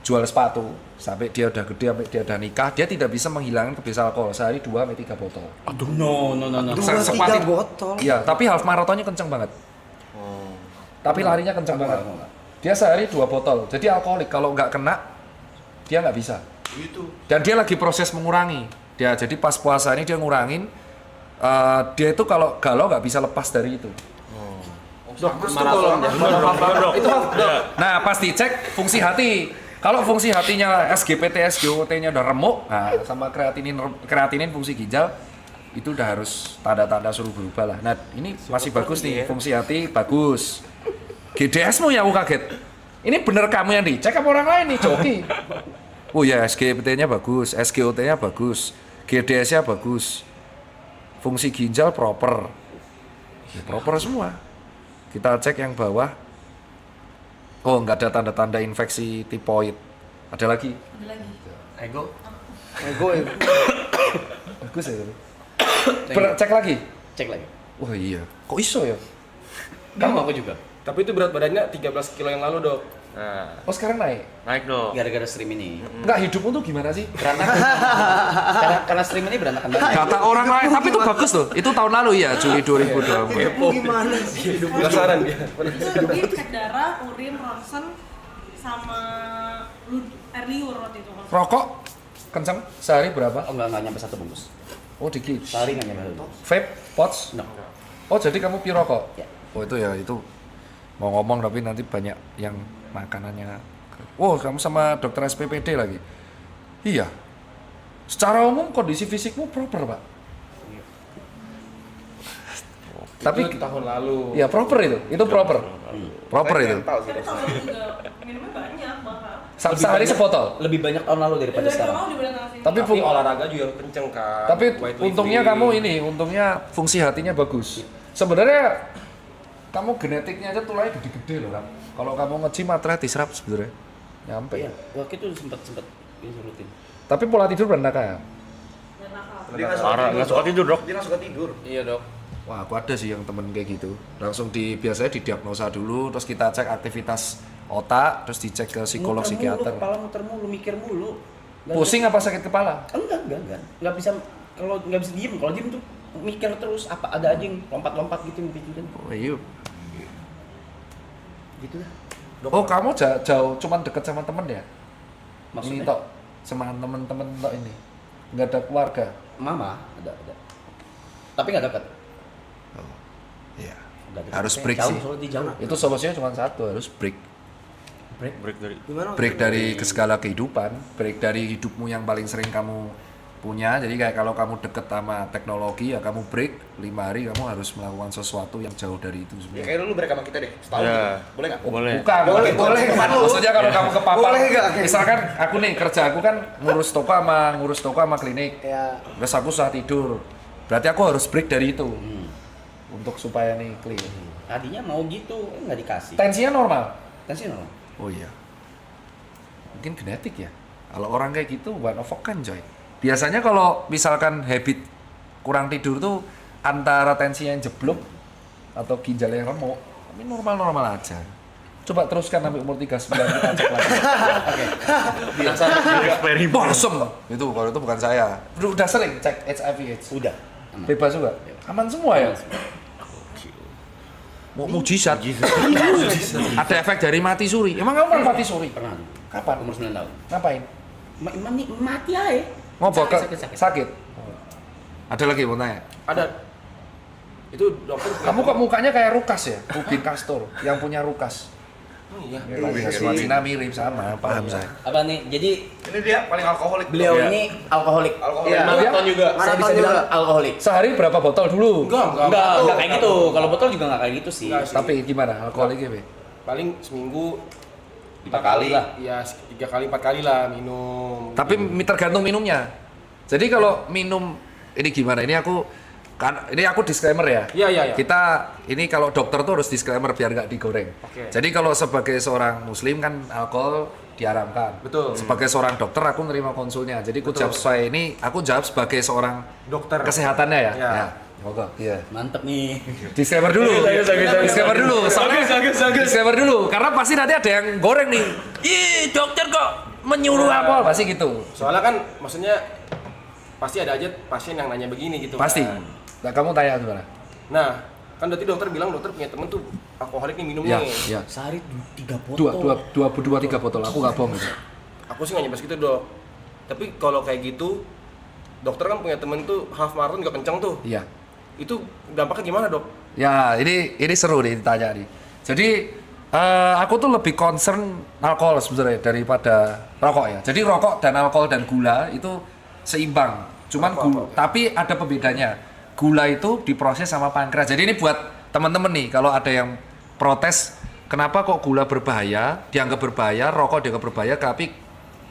Speaker 3: jual sepatu sampai dia udah gede, sampai dia udah nikah, dia tidak bisa menghilangkan kebiasaan alkohol sehari 2 sampai 3 botol.
Speaker 1: Aduh, no.
Speaker 2: 2-3 botol.
Speaker 3: Iya, tapi half marathonnya kenceng banget. Tapi larinya kenceng banget. Dia sehari 2 botol. Jadi alkoholik kalau nggak kena dia nggak bisa.
Speaker 7: Gitu.
Speaker 3: Dan dia lagi proses mengurangi. Dia jadi pas puasa ini dia ngurangin. Dia itu kalau galau nggak bisa lepas dari itu. Nah, pasti cek fungsi hati. Kalau fungsi hatinya SGPT, SGOT-nya udah remuk, nah sama kreatinin fungsi ginjal itu udah harus tanda-tanda suruh berubah lah. Nah, ini masih bagus nih, fungsi hati bagus. GDS-mu ya aku kaget. Ini bener kamu yang dicek apa orang lain nih, Joki? Oh ya, SGPT-nya bagus, SGOT-nya bagus, GDS-nya bagus. Fungsi ginjal proper. Ya, proper semua. Kita cek yang bawah. Oh, nggak ada tanda-tanda infeksi tipoid. Ada lagi?
Speaker 8: Ada lagi.
Speaker 6: Ego.
Speaker 3: Bagus ya. Cek lagi?
Speaker 1: Cek lagi.
Speaker 3: Wah iya. Kok iso ya?
Speaker 1: Kamu aku juga.
Speaker 5: Tapi itu berat badannya 13 kilo yang lalu dok.
Speaker 4: Nah,
Speaker 3: Oh sekarang naik?
Speaker 4: naik dong.
Speaker 1: Gara-gara stream ini.
Speaker 3: Enggak, hidupmu tuh gimana sih?
Speaker 1: Berantakan. karena stream ini berantakan banget.
Speaker 3: Kata orang lain, tapi itu bagus loh. Itu tahun lalu ya, Juli 2020.
Speaker 2: Gimana sih hidup?
Speaker 5: Penasaran dia.
Speaker 8: Itu cek darah, urin, ronsen, sama air liur waktu itu.
Speaker 3: Rokok kenceng sehari berapa?
Speaker 1: Oh, enggak nyampe 1 bungkus.
Speaker 3: Oh dikit.
Speaker 1: Sehari nggak nyampe 1 bungkus.
Speaker 3: Vape, pots?
Speaker 1: No.
Speaker 3: Oh jadi kamu pi rokok?
Speaker 1: Ya.
Speaker 3: Oh itu ya, itu mau ngomong tapi nanti banyak yang makanannya. Oh kamu sama dokter SPPD lagi? Iya. Secara umum kondisi fisikmu proper pak. Tapi
Speaker 5: Itu tahun lalu.
Speaker 3: ya proper itu proper. Proper itu.
Speaker 7: Mental sih.
Speaker 8: Tapi tahun lalu juga minumnya banyak bahkan.
Speaker 3: Sehari sebotol.
Speaker 4: Lebih banyak tahun lalu daripada
Speaker 8: Dari
Speaker 4: sekarang.
Speaker 8: awal daripada tahun ini.
Speaker 3: Tapi
Speaker 5: Tapi olahraga juga kenceng kan.
Speaker 3: Tapi
Speaker 5: Weightlifting.
Speaker 3: untungnya kamu ini, untungnya fungsi hatinya bagus. Sebenarnya kamu genetiknya aja tulangnya gede-gede loh kan. Kalau kamu nge-gym matre diserap sebenarnya. Nyampe.
Speaker 4: Iya, waktu itu sempat ini rutin.
Speaker 3: Tapi pola tidur berantakan.
Speaker 8: Dan nakal.
Speaker 7: Dia
Speaker 6: Nggak suka tidur, Dok.
Speaker 7: Dia nggak suka tidur.
Speaker 6: Iya, Dok.
Speaker 3: Wah, aku ada sih yang temen kayak gitu. Langsung biasanya didiagnosa dulu, terus kita cek aktivitas otak, terus dicek ke psikolog,
Speaker 4: Muter
Speaker 3: psikiater.
Speaker 4: mulu, kepala muter mulu, mikir mulu.
Speaker 3: Pusing apa sakit kepala?
Speaker 4: Enggak. Nggak bisa, kalau nggak bisa diem. Kalau diem tuh mikir terus, apa ada aja yang lompat-lompat gitu yang pikirin.
Speaker 3: Oh iya.
Speaker 4: Gitu lah.
Speaker 3: Oh, kamu jauh cuman deket sama temen ya? Ini
Speaker 4: Maksudnya?
Speaker 3: tok, sama temen-temen tok ini. Nggak ada keluarga.
Speaker 4: Mama ada. Tapi nggak dekat.
Speaker 3: Iya.
Speaker 4: Nggak dekat.
Speaker 3: Harus break
Speaker 4: jauh,
Speaker 3: sih.
Speaker 4: soalnya dia jauh.
Speaker 3: Itu solusinya cuma satu, harus break.
Speaker 6: Break dari
Speaker 3: Break dari segala kehidupan, break dari hidupmu yang paling sering kamu punya. Jadi kayak kalau kamu deket sama teknologi ya kamu break 5 hari, kamu harus melakukan sesuatu yang jauh dari itu
Speaker 7: Ya
Speaker 3: semua.
Speaker 7: kayak dulu break sama kita deh, setahun.
Speaker 6: Ya.
Speaker 7: Boleh nggak?
Speaker 6: Boleh.
Speaker 3: Bukan, boleh. Maksudnya kalau kamu kepapar,
Speaker 2: Boleh nggak?
Speaker 3: misalkan aku nih kerja, aku kan ngurus toko sama klinik.
Speaker 2: Ya.
Speaker 3: Terus aku susah tidur. Berarti aku harus break dari itu. Untuk supaya nih clear.
Speaker 4: Tadinya mau gitu, nggak dikasih.
Speaker 3: Tensinya normal.
Speaker 4: Tensi normal.
Speaker 3: Oh iya. Mungkin genetik ya. Kalau orang kayak gitu one of a kind coy. Biasanya kalau misalkan habit kurang tidur tuh antara tensinya yang jeblok atau ginjal yang remuk, tapi normal-normal aja. Coba teruskan sampai umur 39 kita cek lagi. Oke.
Speaker 6: Biasa eksperimen.
Speaker 3: Bosom. Itu kalau itu bukan saya. Udah sering cek HIV AIDS.
Speaker 4: Udah. Aman.
Speaker 3: Bebas juga. Aman semua ya. Mau mujizat. Ada efek dari mati suri. Emang kamu pernah mati suri?
Speaker 4: Pernah.
Speaker 3: Kapan?
Speaker 4: Umur 9 tahun.
Speaker 3: Ngapain?
Speaker 4: Mati aja.
Speaker 3: Ngobrol ke
Speaker 4: Sakit.
Speaker 3: sakit. Ada lagi mau tanya.
Speaker 5: Ada. Itu dokter.
Speaker 3: Kamu kok mukanya kayak Rukas ya? Rubin Castor yang punya Rukas.
Speaker 5: Oh iya.
Speaker 3: Cina mirip sama, paham saya.
Speaker 4: Apa nih? Jadi
Speaker 7: Ini dia paling alkoholik.
Speaker 4: beliau
Speaker 3: Iya.
Speaker 4: ini alkoholik.
Speaker 7: Alkoholik.
Speaker 2: Iya.
Speaker 5: Maraton juga.
Speaker 4: Saya bisa
Speaker 2: Maraton
Speaker 4: bilang
Speaker 2: juga.
Speaker 4: alkoholik.
Speaker 3: Sehari berapa botol dulu?
Speaker 4: Enggak kayak gitu. Kalau botol juga enggak kayak gitu sih.
Speaker 5: Enggak sih.
Speaker 3: Tapi gimana alkoholiknya, Be?
Speaker 5: Paling seminggu
Speaker 4: 4 kali lah.
Speaker 5: ya 3 kali 4 kali lah minum.
Speaker 3: Tapi tergantung minumnya. Jadi kalau minum ini gimana? Ini aku disclaimer ya.
Speaker 5: Iya.
Speaker 3: Kita ini kalau dokter tuh harus disclaimer biar nggak digoreng.
Speaker 5: Oke.
Speaker 3: Jadi kalau sebagai seorang muslim kan alkohol diharamkan.
Speaker 5: Betul.
Speaker 3: Sebagai seorang dokter aku nerima konsulnya. Jadi aku jawab sesuai ini, aku jawab sebagai seorang
Speaker 5: Dokter.
Speaker 3: kesehatannya ya.
Speaker 5: Ya.
Speaker 3: Moga. Iya.
Speaker 4: Mantep nih.
Speaker 3: Disclaimer dulu. Disclaimer dulu. Soalnya disclaimer dulu karena pasti nanti ada yang goreng nih. Ih, dokter kok menyuruh alkohol pasti gitu.
Speaker 5: Soalnya kan maksudnya pasti ada aja pasien yang nanya begini gitu.
Speaker 3: Pasti.
Speaker 5: kan.
Speaker 3: Nah, kamu tanya gimana?
Speaker 5: Nah, kan berarti dokter bilang dokter punya temen tuh alkoholik nih minum
Speaker 3: Ya,
Speaker 5: nih.
Speaker 3: ya.
Speaker 4: Sehari 3 botol.
Speaker 3: Dua, 3 botol. Aku nggak bohong itu.
Speaker 5: Aku sih nggak nyebas gitu dok. Tapi kalau kayak gitu, dokter kan punya temen tuh half marathon juga kenceng tuh.
Speaker 3: Iya.
Speaker 5: Itu dampaknya gimana dok?
Speaker 3: Ya, ini seru nih ditanya nih. Jadi aku tuh lebih concern alkohol sebenarnya daripada rokok ya. Jadi rokok dan alkohol dan gula itu seimbang. Cuman tapi ada pembedanya. Gula itu diproses sama pankreas. Jadi ini buat teman-teman nih kalau ada yang protes kenapa kok gula berbahaya, dianggap berbahaya, rokok dianggap berbahaya, tapi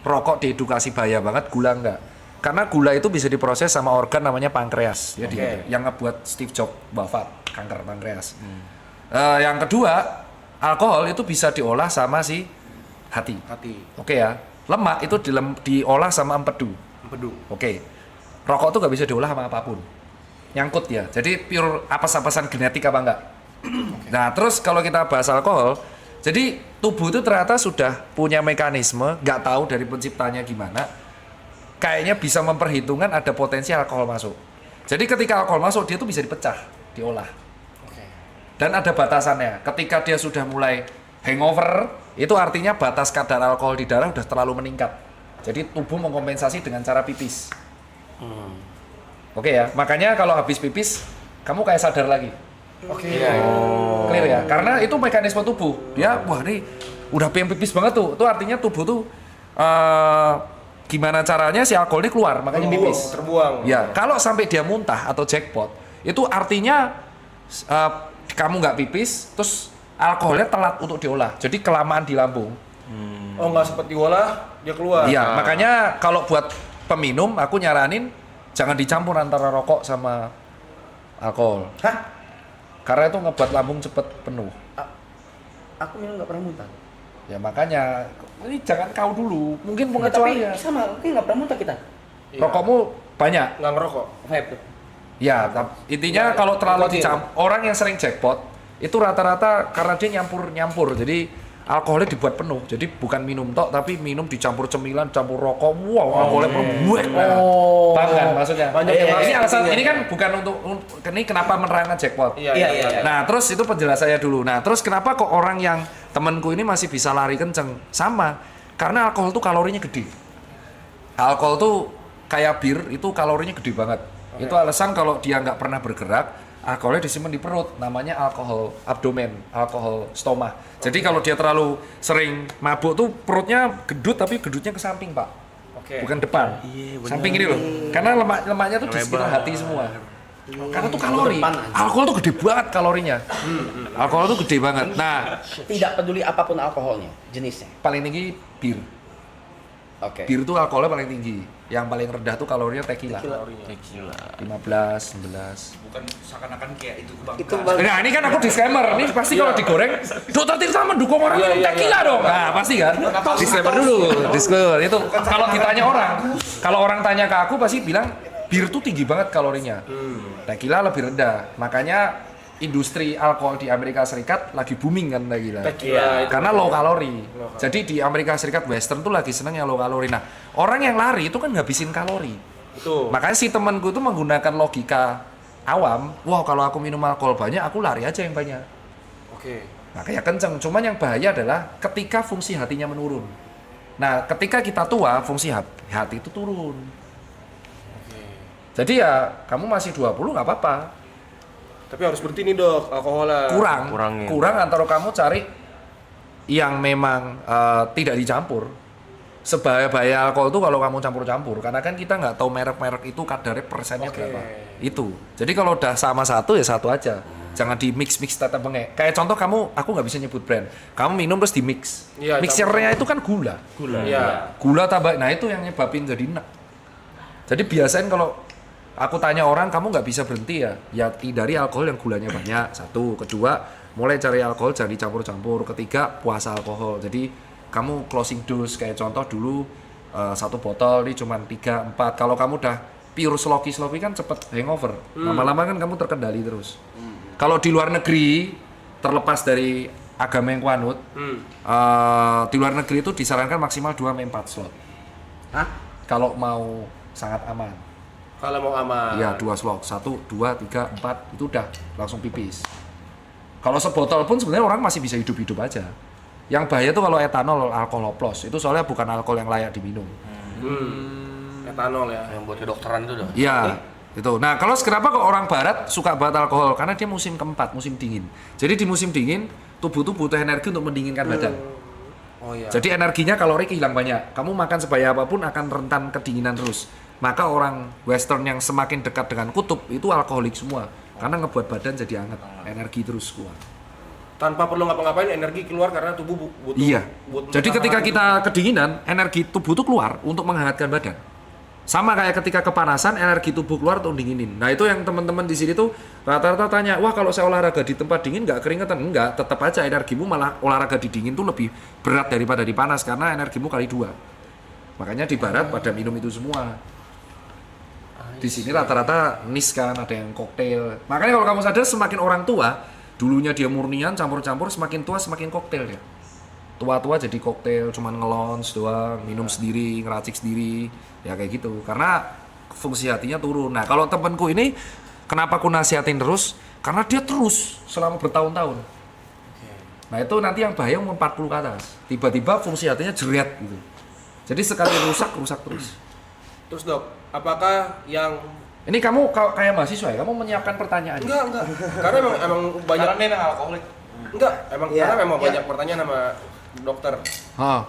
Speaker 3: rokok diedukasi bahaya banget, gula enggak. Karena gula itu bisa diproses sama organ namanya pankreas, ya yang ngebuat Steve Jobs wafat kanker pankreas. Yang kedua, alkohol itu bisa diolah sama si hati. Oke ya. Lemak itu diolah sama empedu. Oke. Rokok tuh nggak bisa diolah sama apapun. Nyangkut ya. Jadi pure apes-apesan genetik apa enggak? Nah, terus kalau kita bahas alkohol, jadi tubuh itu ternyata sudah punya mekanisme, nggak tahu dari penciptanya gimana. Kayaknya bisa memperhitungkan ada potensi alkohol masuk. Jadi ketika alkohol masuk, dia tuh bisa dipecah, diolah. Dan ada batasannya. Ketika dia sudah mulai hangover, itu artinya batas kadar alkohol di darah udah terlalu meningkat. Jadi tubuh mengkompensasi dengan cara pipis. Oke ya, makanya kalau habis pipis, kamu kayak sadar lagi. Clear ya, karena itu mekanisme tubuh. Dia, wah ini udah pengen pipis banget tuh. Itu artinya tubuh tuh gimana caranya si alkohol ini keluar, makanya pipis.
Speaker 5: Terbuang.
Speaker 3: Ya, kalau sampai dia muntah atau jackpot, itu artinya kamu nggak pipis, terus alkoholnya telat untuk diolah. Jadi kelamaan di lambung.
Speaker 5: Oh nggak sempet diolah, dia keluar.
Speaker 3: Iya, makanya kalau buat peminum aku nyaranin jangan dicampur antara rokok sama alkohol.
Speaker 2: Hah?
Speaker 3: Karena itu ngebuat lambung cepet penuh.
Speaker 2: Aku minum nggak pernah muntah.
Speaker 3: Ya makanya ini jangan kau dulu. Mungkin
Speaker 2: Tapi
Speaker 3: pengecualian.
Speaker 2: sama, oke nggak pernah muntah kita.
Speaker 5: Iya.
Speaker 3: Rokokmu banyak.
Speaker 5: Nggak ngerokok.
Speaker 2: Vape tuh.
Speaker 3: Ya, intinya
Speaker 5: Ya,
Speaker 3: kalau terlalu
Speaker 5: nikotin.
Speaker 3: dicampur, orang yang sering jackpot itu rata-rata karena dia nyampur-nyampur. Jadi alkoholnya dibuat penuh. Jadi bukan minum tok tapi minum dicampur cemilan, campur rokok. Wow, alkoholnya penuh. Buek. Paham kan maksudnya?
Speaker 5: Banyak yang
Speaker 3: ini
Speaker 5: masuk
Speaker 3: alasan
Speaker 5: ya.
Speaker 3: ini kan bukan untuk ini kenapa menerangkan jackpot.
Speaker 5: Iya.
Speaker 3: Nah, terus itu penjelasannya dulu. Nah, terus kenapa kok orang yang temanku ini masih bisa lari kenceng? Sama, karena alkohol tuh kalorinya gede. Alkohol tuh kayak bir, itu kalorinya gede banget. Itu alasan kalau dia nggak pernah bergerak, alkoholnya disimpan di perut. Namanya alkohol abdomen, alkohol stoma. Jadi kalau dia terlalu sering mabuk tuh perutnya gedut, tapi gedutnya ke samping, Pak.
Speaker 5: Oke.
Speaker 3: Bukan depan. Samping ini loh. Karena lemaknya tuh di sekitar hati semua. Karena tuh kalori. Alkohol tuh gede banget kalorinya. Alkohol tuh gede banget. Nah,
Speaker 2: Tidak peduli apapun alkoholnya, jenisnya.
Speaker 3: paling tinggi bir.
Speaker 2: Oke.
Speaker 3: Bir tuh alkoholnya paling tinggi. Yang paling rendah tuh kalorinya tequila. 15, 11.
Speaker 7: Bukan seakan-akan kayak itu kebanggaan.
Speaker 2: Itu bang.
Speaker 3: Nah, ini kan aku disclaimer. Ini pasti kalau digoreng, Dokter Tirta mendukung orang minum tequila dong. Nah, pasti kan? Disclaimer dulu. Disclaimer itu kalau ditanya orang, kalau orang tanya ke aku pasti bilang bir tuh tinggi banget kalorinya. Tequila lebih rendah. Makanya industri alkohol di Amerika Serikat lagi booming kan tequila.
Speaker 5: Tequila itu.
Speaker 3: Karena low kalori. Jadi di Amerika Serikat Western tuh lagi seneng yang low kalori. Nah, orang yang lari itu kan ngabisin kalori.
Speaker 5: Betul.
Speaker 3: Makanya si temanku tuh menggunakan logika awam, wah kalau aku minum alkohol banyak, aku lari aja yang banyak.
Speaker 5: Oke.
Speaker 3: Makanya kenceng. Cuman yang bahaya adalah ketika fungsi hatinya menurun. Nah, ketika kita tua, fungsi hati itu turun. Jadi ya, kamu masih 20 nggak apa-apa.
Speaker 5: Tapi harus berhenti nih dok, alkoholnya.
Speaker 4: Kurangin.
Speaker 3: Kurang antara kamu cari yang memang tidak dicampur. Sebahaya-bahaya alkohol itu kalau kamu campur-campur, karena kan kita nggak tahu merek-merek itu kadarnya persennya berapa. Itu. Jadi kalau udah sama satu ya satu aja. Jangan di mix tetap bengek. Kayak contoh aku nggak bisa nyebut brand. Kamu minum terus di mix.
Speaker 5: Iya,
Speaker 3: Mixernya itu kan gula.
Speaker 5: Iya.
Speaker 3: Gula tambah. Nah itu yang nyebabin jadi enak. Jadi biasain kalau aku tanya orang, kamu nggak bisa berhenti ya? Ya hindari alkohol yang gulanya banyak. Satu, kedua, mulai cari alkohol jangan dicampur-campur. Ketiga, puasa alkohol. Jadi kamu closing dose kayak contoh dulu satu botol ini cuma 3-4. Kalau kamu udah pure sloppy kan cepet hangover. Lama-lama kan kamu terkendali terus. Kalau di luar negeri, terlepas dari agama yang kuanut, di luar negeri itu disarankan maksimal 2-4 slot.
Speaker 2: Hah?
Speaker 3: Kalau mau sangat aman.
Speaker 5: Kalau mau aman.
Speaker 3: Iya, 2 slot. 1, 2, 3, 4 itu udah langsung pipis. Kalau sebotol pun sebenarnya orang masih bisa hidup-hidup aja. Yang bahaya tuh kalau etanol, alkohol oplos. Itu soalnya bukan alkohol yang layak diminum.
Speaker 5: Etanol ya.
Speaker 6: Yang buat kedokteran itu dah.
Speaker 3: Iya, itu. Nah, kalau kenapa kok orang barat suka banget alkohol? Karena dia musim keempat, musim dingin. Jadi di musim dingin, tubuh tuh butuh energi untuk mendinginkan badan.
Speaker 5: Oh iya.
Speaker 3: Jadi energinya kalori hilang banyak. Kamu makan sebaya apapun akan rentan kedinginan terus. Maka orang western yang semakin dekat dengan kutub itu alkoholik semua. Karena ngebuat badan jadi hangat, energi terus keluar.
Speaker 5: Tanpa perlu ngapa-ngapain energi keluar karena tubuh butuh.
Speaker 3: Iya.
Speaker 5: butuh
Speaker 3: Jadi ketika
Speaker 5: hangat.
Speaker 3: kita kedinginan, energi tubuh tuh keluar untuk menghangatkan badan. Sama kayak ketika kepanasan, energi tubuh keluar untuk dinginin. Nah itu yang teman-teman di sini tuh rata-rata tanya, wah kalau saya olahraga di tempat dingin nggak keringetan? Enggak, tetap aja energimu malah olahraga di dingin tuh lebih berat daripada di panas karena energimu kali 2. Makanya di barat pada minum itu semua. Di sini rata-rata nis kan, ada yang koktail. Makanya kalau kamu sadar semakin orang tua, dulunya dia murnian campur-campur, semakin tua semakin koktail dia. Tua-tua jadi koktail, cuman ngelons doang, minum sendiri, ngeracik sendiri, ya kayak gitu. Karena fungsi hatinya turun. Nah kalau temenku ini, kenapa aku nasihatin terus? Karena dia terus selama bertahun-tahun. Nah itu nanti yang bahaya umur 40 ke atas. Tiba-tiba fungsi hatinya jeret gitu. Jadi sekali rusak terus.
Speaker 5: Terus dok, apakah yang
Speaker 3: Ini kamu kayak mahasiswa ya, kamu menyiapkan pertanyaan.
Speaker 5: enggak. Karena emang banyak.
Speaker 7: Karena dia memang alkoholik.
Speaker 5: Enggak, emang
Speaker 2: Iya,
Speaker 5: karena memang
Speaker 2: iya.
Speaker 5: banyak pertanyaan sama dokter.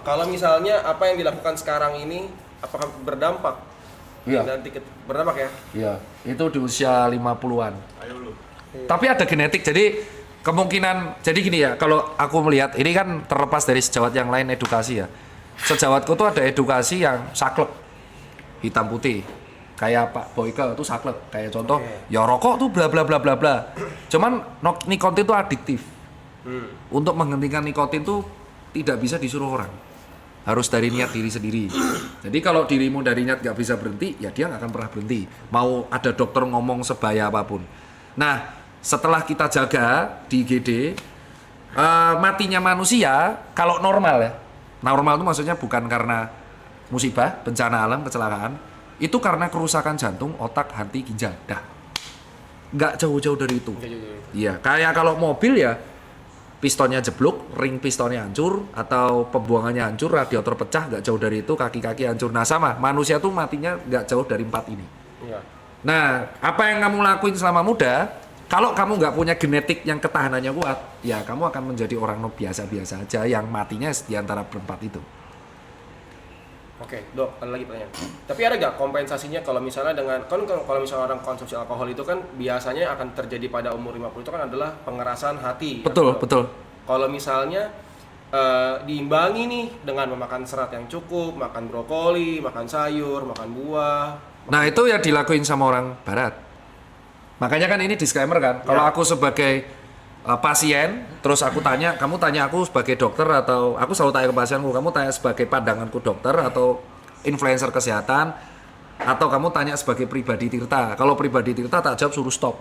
Speaker 5: Kalau misalnya apa yang dilakukan sekarang ini apakah berdampak?
Speaker 3: Iya.
Speaker 5: Nanti berdampak ya?
Speaker 3: Iya, itu di usia 50-an. Tapi ada genetik, jadi kemungkinan, jadi gini ya, kalau aku melihat, ini kan terlepas dari sejawat yang lain edukasi ya. sejawatku tuh ada edukasi yang saklek, hitam putih. Kayak Pak Boyke itu saklek. Kayak contoh, ya rokok tuh bla bla bla bla bla. Cuman nikotin itu adiktif. Untuk menghentikan nikotin tuh tidak bisa disuruh orang. Harus dari niat diri sendiri. Jadi kalau dirimu dari niat nggak bisa berhenti, ya dia nggak akan pernah berhenti. Mau ada dokter ngomong sebaya apapun. Nah, setelah kita jaga di IGD, matinya manusia kalau normal ya. Normal itu maksudnya bukan karena musibah, bencana alam, kecelakaan. Itu karena kerusakan jantung, otak, hati, ginjal. Dah. Nggak jauh-jauh dari itu. Iya, kayak kalau mobil ya, pistonnya jeblok, ring pistonnya hancur, atau pembuangannya hancur, radiator pecah, nggak jauh dari itu, kaki-kaki hancur. Nah sama, manusia tuh matinya nggak jauh dari 4 ini.
Speaker 5: Iya.
Speaker 3: Nah, apa yang kamu lakuin selama muda, kalau kamu nggak punya genetik yang ketahanannya kuat, ya kamu akan menjadi orang biasa-biasa aja yang matinya di antara berempat itu.
Speaker 5: Oke, Dok, ada lagi pertanyaan. Tapi ada nggak kompensasinya kalau misalnya dengan, kan kalau misalnya orang konsumsi alkohol itu kan biasanya akan terjadi pada umur 50 itu kan adalah pengerasan hati.
Speaker 3: Betul,
Speaker 5: ya,
Speaker 3: betul.
Speaker 5: Kalau misalnya diimbangi nih dengan memakan serat yang cukup, makan brokoli, makan sayur, makan buah.
Speaker 3: Nah itu ya dilakuin sama orang barat. Makanya kan ini disclaimer kan, kalau aku sebagai pasien, terus aku tanya, kamu tanya aku sebagai dokter atau aku selalu tanya ke pasienku, kamu tanya sebagai pandanganku dokter atau influencer kesehatan, atau kamu tanya sebagai pribadi Tirta. Kalau pribadi Tirta tak jawab suruh stop.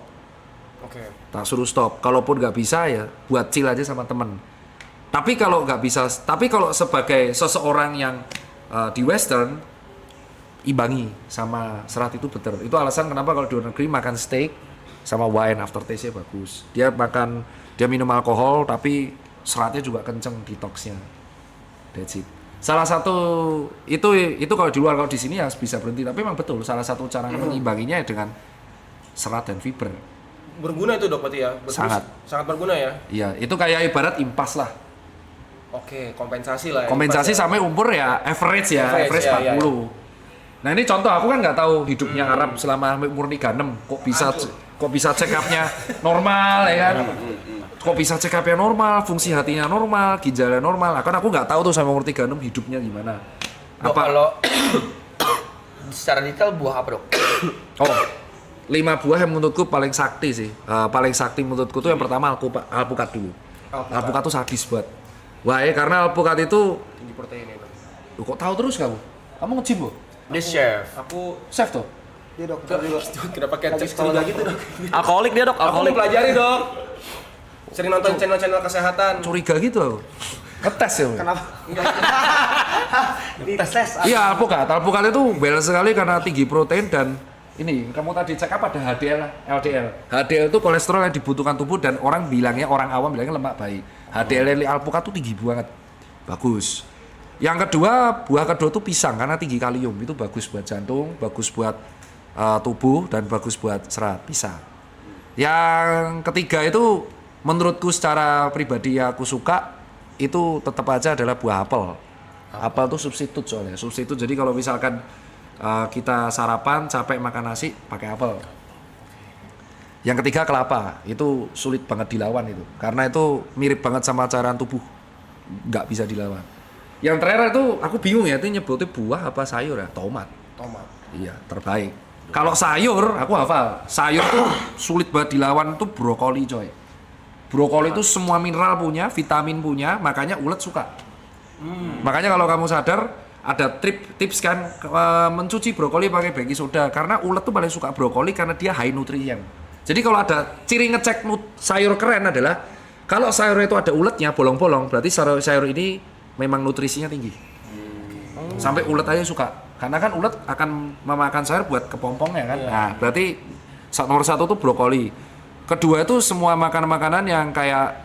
Speaker 5: Oke.
Speaker 3: Tak suruh stop. Kalaupun nggak bisa ya buat chill aja sama temen. Tapi kalau nggak bisa, tapi kalau sebagai seseorang yang di Western, imbangi sama serat itu betul. Itu alasan kenapa kalau di luar negeri makan steak sama wine aftertaste-nya bagus. Dia minum alkohol tapi seratnya juga kenceng detoxnya. That's it. Salah satu itu kalau di luar, kalau di sini ya bisa berhenti. Tapi memang betul salah satu cara mengimbanginya dengan serat dan fiber.
Speaker 5: Berguna itu, Dok, berarti ya? Sangat berguna ya?
Speaker 3: Iya, itu kayak ibarat impas lah.
Speaker 5: Oke, kompensasi lah ya.
Speaker 3: Kompensasi
Speaker 5: Impas ya.
Speaker 3: sampai umur ya average 40.
Speaker 5: Ya.
Speaker 3: Nah ini contoh, aku kan nggak tahu hidupnya Arab selama umur 36, kok bisa check up-nya normal ya kan? Kok bisa check up-nya normal, fungsi hatinya normal, ginjalnya normal. Kan aku nggak tahu tuh sampai umur 36 hidupnya gimana.
Speaker 6: Dok, kalau secara detail buah apa, Dok?
Speaker 3: Oh, 5 buah yang menurutku paling sakti sih. Paling sakti menurutku tuh yang pertama alpukat dulu. Alpukat tuh sadis buat. Wah ya, karena alpukat itu
Speaker 5: Tinggi protein itu.
Speaker 3: Loh, kok tahu terus kamu? Kamu nge-gym loh?
Speaker 6: Dia chef.
Speaker 5: Aku
Speaker 3: Chef tuh?
Speaker 2: Dia dokter juga.
Speaker 5: kenapa kayak curiga gitu, Dok?
Speaker 4: Alkoholik dia, Dok,
Speaker 5: Aku
Speaker 4: alkoholik.
Speaker 5: mempelajari, Dok. Sering nonton channel-channel kesehatan.
Speaker 3: Curiga gitu aku. Ngetes ya?
Speaker 2: Kenapa? Dites.
Speaker 3: Iya, alpukat itu balance sekali karena tinggi protein dan ini kamu tadi check up ada HDL, LDL. HDL itu kolesterol yang dibutuhkan tubuh dan orang awam bilangnya lemak baik. HDL alpukat tuh tinggi banget, bagus. Yang kedua, buah kedua tuh pisang karena tinggi kalium, itu bagus buat jantung, bagus buat tubuh dan bagus buat serat, pisang. Yang ketiga itu menurutku secara pribadi aku suka itu tetap aja adalah buah apel. Apel tuh substitut soalnya, substitut. Jadi kalau misalkan kita sarapan capek makan nasi pakai apel. Yang ketiga kelapa, itu sulit banget dilawan itu, karena itu mirip banget sama cairan tubuh, nggak bisa dilawan. Yang terakhir itu aku bingung ya, itu nyebutnya buah apa sayur ya? Tomat. Iya, terbaik. Kalau sayur, aku hafal. Sayur tuh sulit banget dilawan, tuh brokoli coy. Brokoli itu semua mineral punya, vitamin punya, makanya ulet suka. Makanya kalau kamu sadar, ada tips kan mencuci brokoli pakai baking soda, karena ulet tuh paling suka brokoli karena dia high nutrien. Jadi kalau ada ciri ngecek sayur keren adalah kalau sayur itu ada uletnya bolong-bolong, berarti sayur ini memang nutrisinya tinggi. Sampai ulet aja suka. Karena kan ulet akan memakan sayur buat kepompongnya kan. Nah, berarti nomor 1 tuh brokoli. Kedua itu semua makanan-makanan yang kayak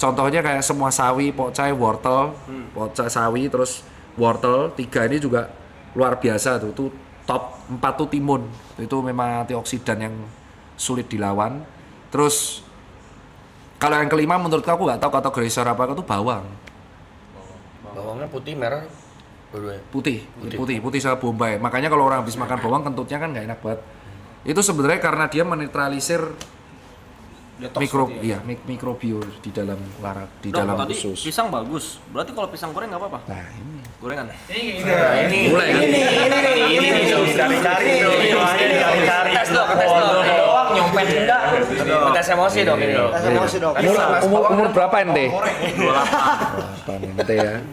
Speaker 3: contohnya kayak semua sawi, pokcai, wortel, pokcai sawi terus wortel. 3 ini juga luar biasa tuh. Itu top 4 tuh timun. Itu memang antioksidan yang sulit dilawan. Terus kalau yang kelima menurut aku nggak tahu kategori sayur apa itu bawang.
Speaker 6: Bawangnya putih, merah, dua-duanya.
Speaker 3: Putih sama bombay. Makanya kalau orang habis makan bawang kentutnya kan nggak enak banget. Itu sebenarnya karena dia menetralisir
Speaker 5: Detox berarti
Speaker 3: iya, mikrobio di dalam di
Speaker 4: Dok,
Speaker 3: dalam
Speaker 4: tadi
Speaker 3: usus.
Speaker 4: pisang bagus. Berarti kalau pisang goreng nggak apa-apa?
Speaker 3: Nah, ini.
Speaker 4: Gorengan.
Speaker 3: Mulai kan?
Speaker 6: Cari tes dong. Doang nyopet enggak. Tes emosi dong ini.
Speaker 2: Tes emosi dok.
Speaker 3: Umur berapa ente? 28 ente ya.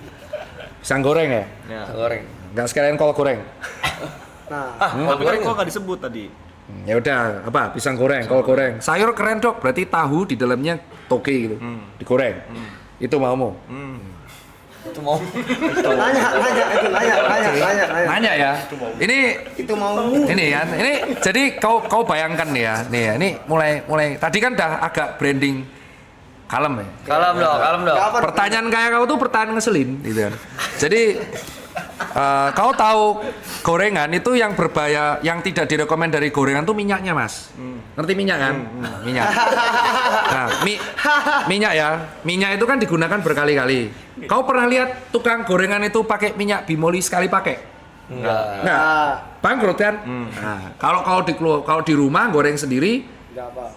Speaker 3: Pisang goreng ya?
Speaker 6: Goreng.
Speaker 3: Enggak sekalian kol goreng.
Speaker 2: Nah,
Speaker 4: Tapi kan kok nggak disebut tadi.
Speaker 3: Ya udah, apa? Pisang goreng, kol goreng. Sayur keren dok, berarti tahu di dalamnya toge gitu. Digoreng. Itu maumu.
Speaker 6: Itu mau.
Speaker 3: Nanya ya. Ini
Speaker 2: itu mau.
Speaker 3: ini kan. Ini jadi kau bayangkan nih ya. Nih ya, ini mulai tadi kan udah agak branding kalem ya.
Speaker 6: Kalem dong.
Speaker 3: Pertanyaan kayak kau tuh pertanyaan ngeselin gitu kan. Jadi kau tahu gorengan itu yang berbahaya, yang tidak direkomend dari gorengan tuh minyaknya mas. Ngerti minyak kan? Minyak. Nah, minyak ya. Minyak itu kan digunakan berkali-kali. Kau pernah lihat tukang gorengan itu pakai minyak bimoli sekali pakai? Enggak. Bangkrut kan? Nah, kalau di rumah goreng sendiri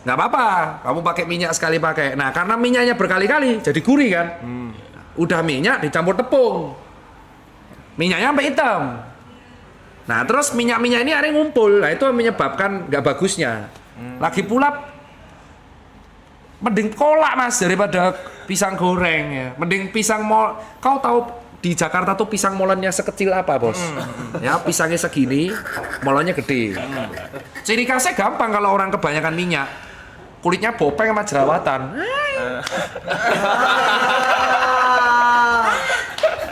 Speaker 3: nggak apa-apa. Kamu pakai minyak sekali pakai. Nah, karena minyaknya berkali-kali jadi gurih kan? Udah minyak dicampur tepung. Minyaknya sampai hitam. Nah, terus minyak-minyak ini akhirnya ngumpul. Nah, itu menyebabkan nggak bagusnya. Lagi pula mending kolak mas daripada pisang goreng ya. Mending pisang mol. Kau tahu di Jakarta tuh pisang molennya sekecil apa bos? Ya pisangnya segini, molennya gede. Ciri khasnya gampang kalau orang kebanyakan minyak, kulitnya bopeng sama jerawatan.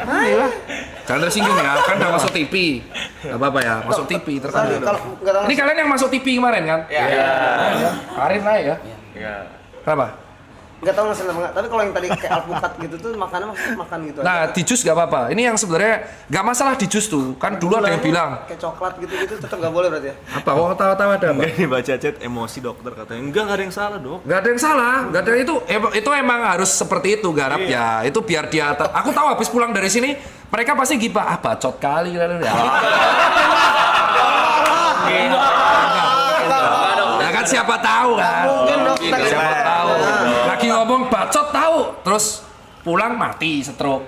Speaker 3: Inilah. Jangan tersinggung ya, kan udah masuk TV. Gak apa-apa ya, masuk TV terkenal. Ini kalian yang masuk TV kemarin kan? Iya. Karir lah ya.
Speaker 6: Iya.
Speaker 3: Kenapa?
Speaker 2: Enggak tahu masalah enggak. Tapi kalau yang tadi kayak alpukat gitu tuh makannya makan gitu aja.
Speaker 3: Nah, di jus gak apa-apa. Ini yang sebenarnya gak masalah di jus tuh. Kan dulu ada yang bilang,
Speaker 2: kayak coklat gitu-gitu tetap enggak boleh berarti ya.
Speaker 3: apa? Oh, tahu-tahu ada apa?
Speaker 4: Enggak ini baca chat emosi dokter katanya. Enggak ada yang salah dok.
Speaker 3: Gak ada yang salah, gak ada itu emang harus seperti itu garap ya. Itu biar dia aku tahu habis pulang dari sini mereka pasti gibah, bacot kali lalu ya. Ya kan siapa tahu kan. Siapa tahu. Lagi ngomong bacot tahu, terus pulang mati stroke.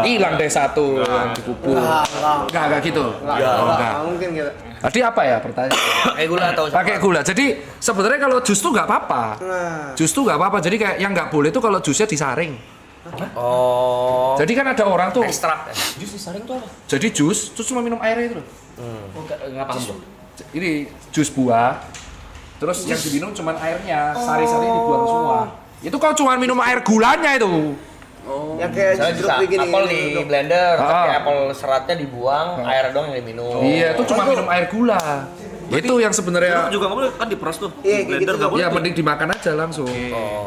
Speaker 3: Hilang deh satu yang dikubur. Enggak gitu. Enggak.
Speaker 2: Mungkin gitu.
Speaker 3: Tadi apa ya pertanyaan?
Speaker 6: Pakai gula atau
Speaker 3: Pakai gula. Jadi sebenarnya kalau jus tuh nggak apa-apa. Jus tuh nggak apa-apa. Jadi kayak yang nggak boleh tuh kalau jusnya disaring.
Speaker 6: Oh.
Speaker 3: Jadi kan ada orang tuh.
Speaker 6: Ekstrak. Jus disaring tuh apa?
Speaker 3: Jadi jus cuma minum airnya itu loh.
Speaker 6: Enggak paham dong.
Speaker 3: Ini jus buah. Terus yang diminum cuma airnya, sari-sarinya dibuang semua. Itu kau cuma minum air gulanya itu.
Speaker 2: Yang kayak
Speaker 6: Misalnya
Speaker 2: jeruk begini.
Speaker 6: apel di blender, tapi
Speaker 3: Ah.
Speaker 6: apel seratnya dibuang, air doang yang diminum.
Speaker 3: Iya, itu cuma minum air gula. Itu yang sebenarnya
Speaker 4: Juga nggak boleh kan diperas tuh.
Speaker 2: Iya, kayak
Speaker 4: Blender
Speaker 2: gitu.
Speaker 4: nggak boleh.
Speaker 3: ya mending dimakan aja langsung.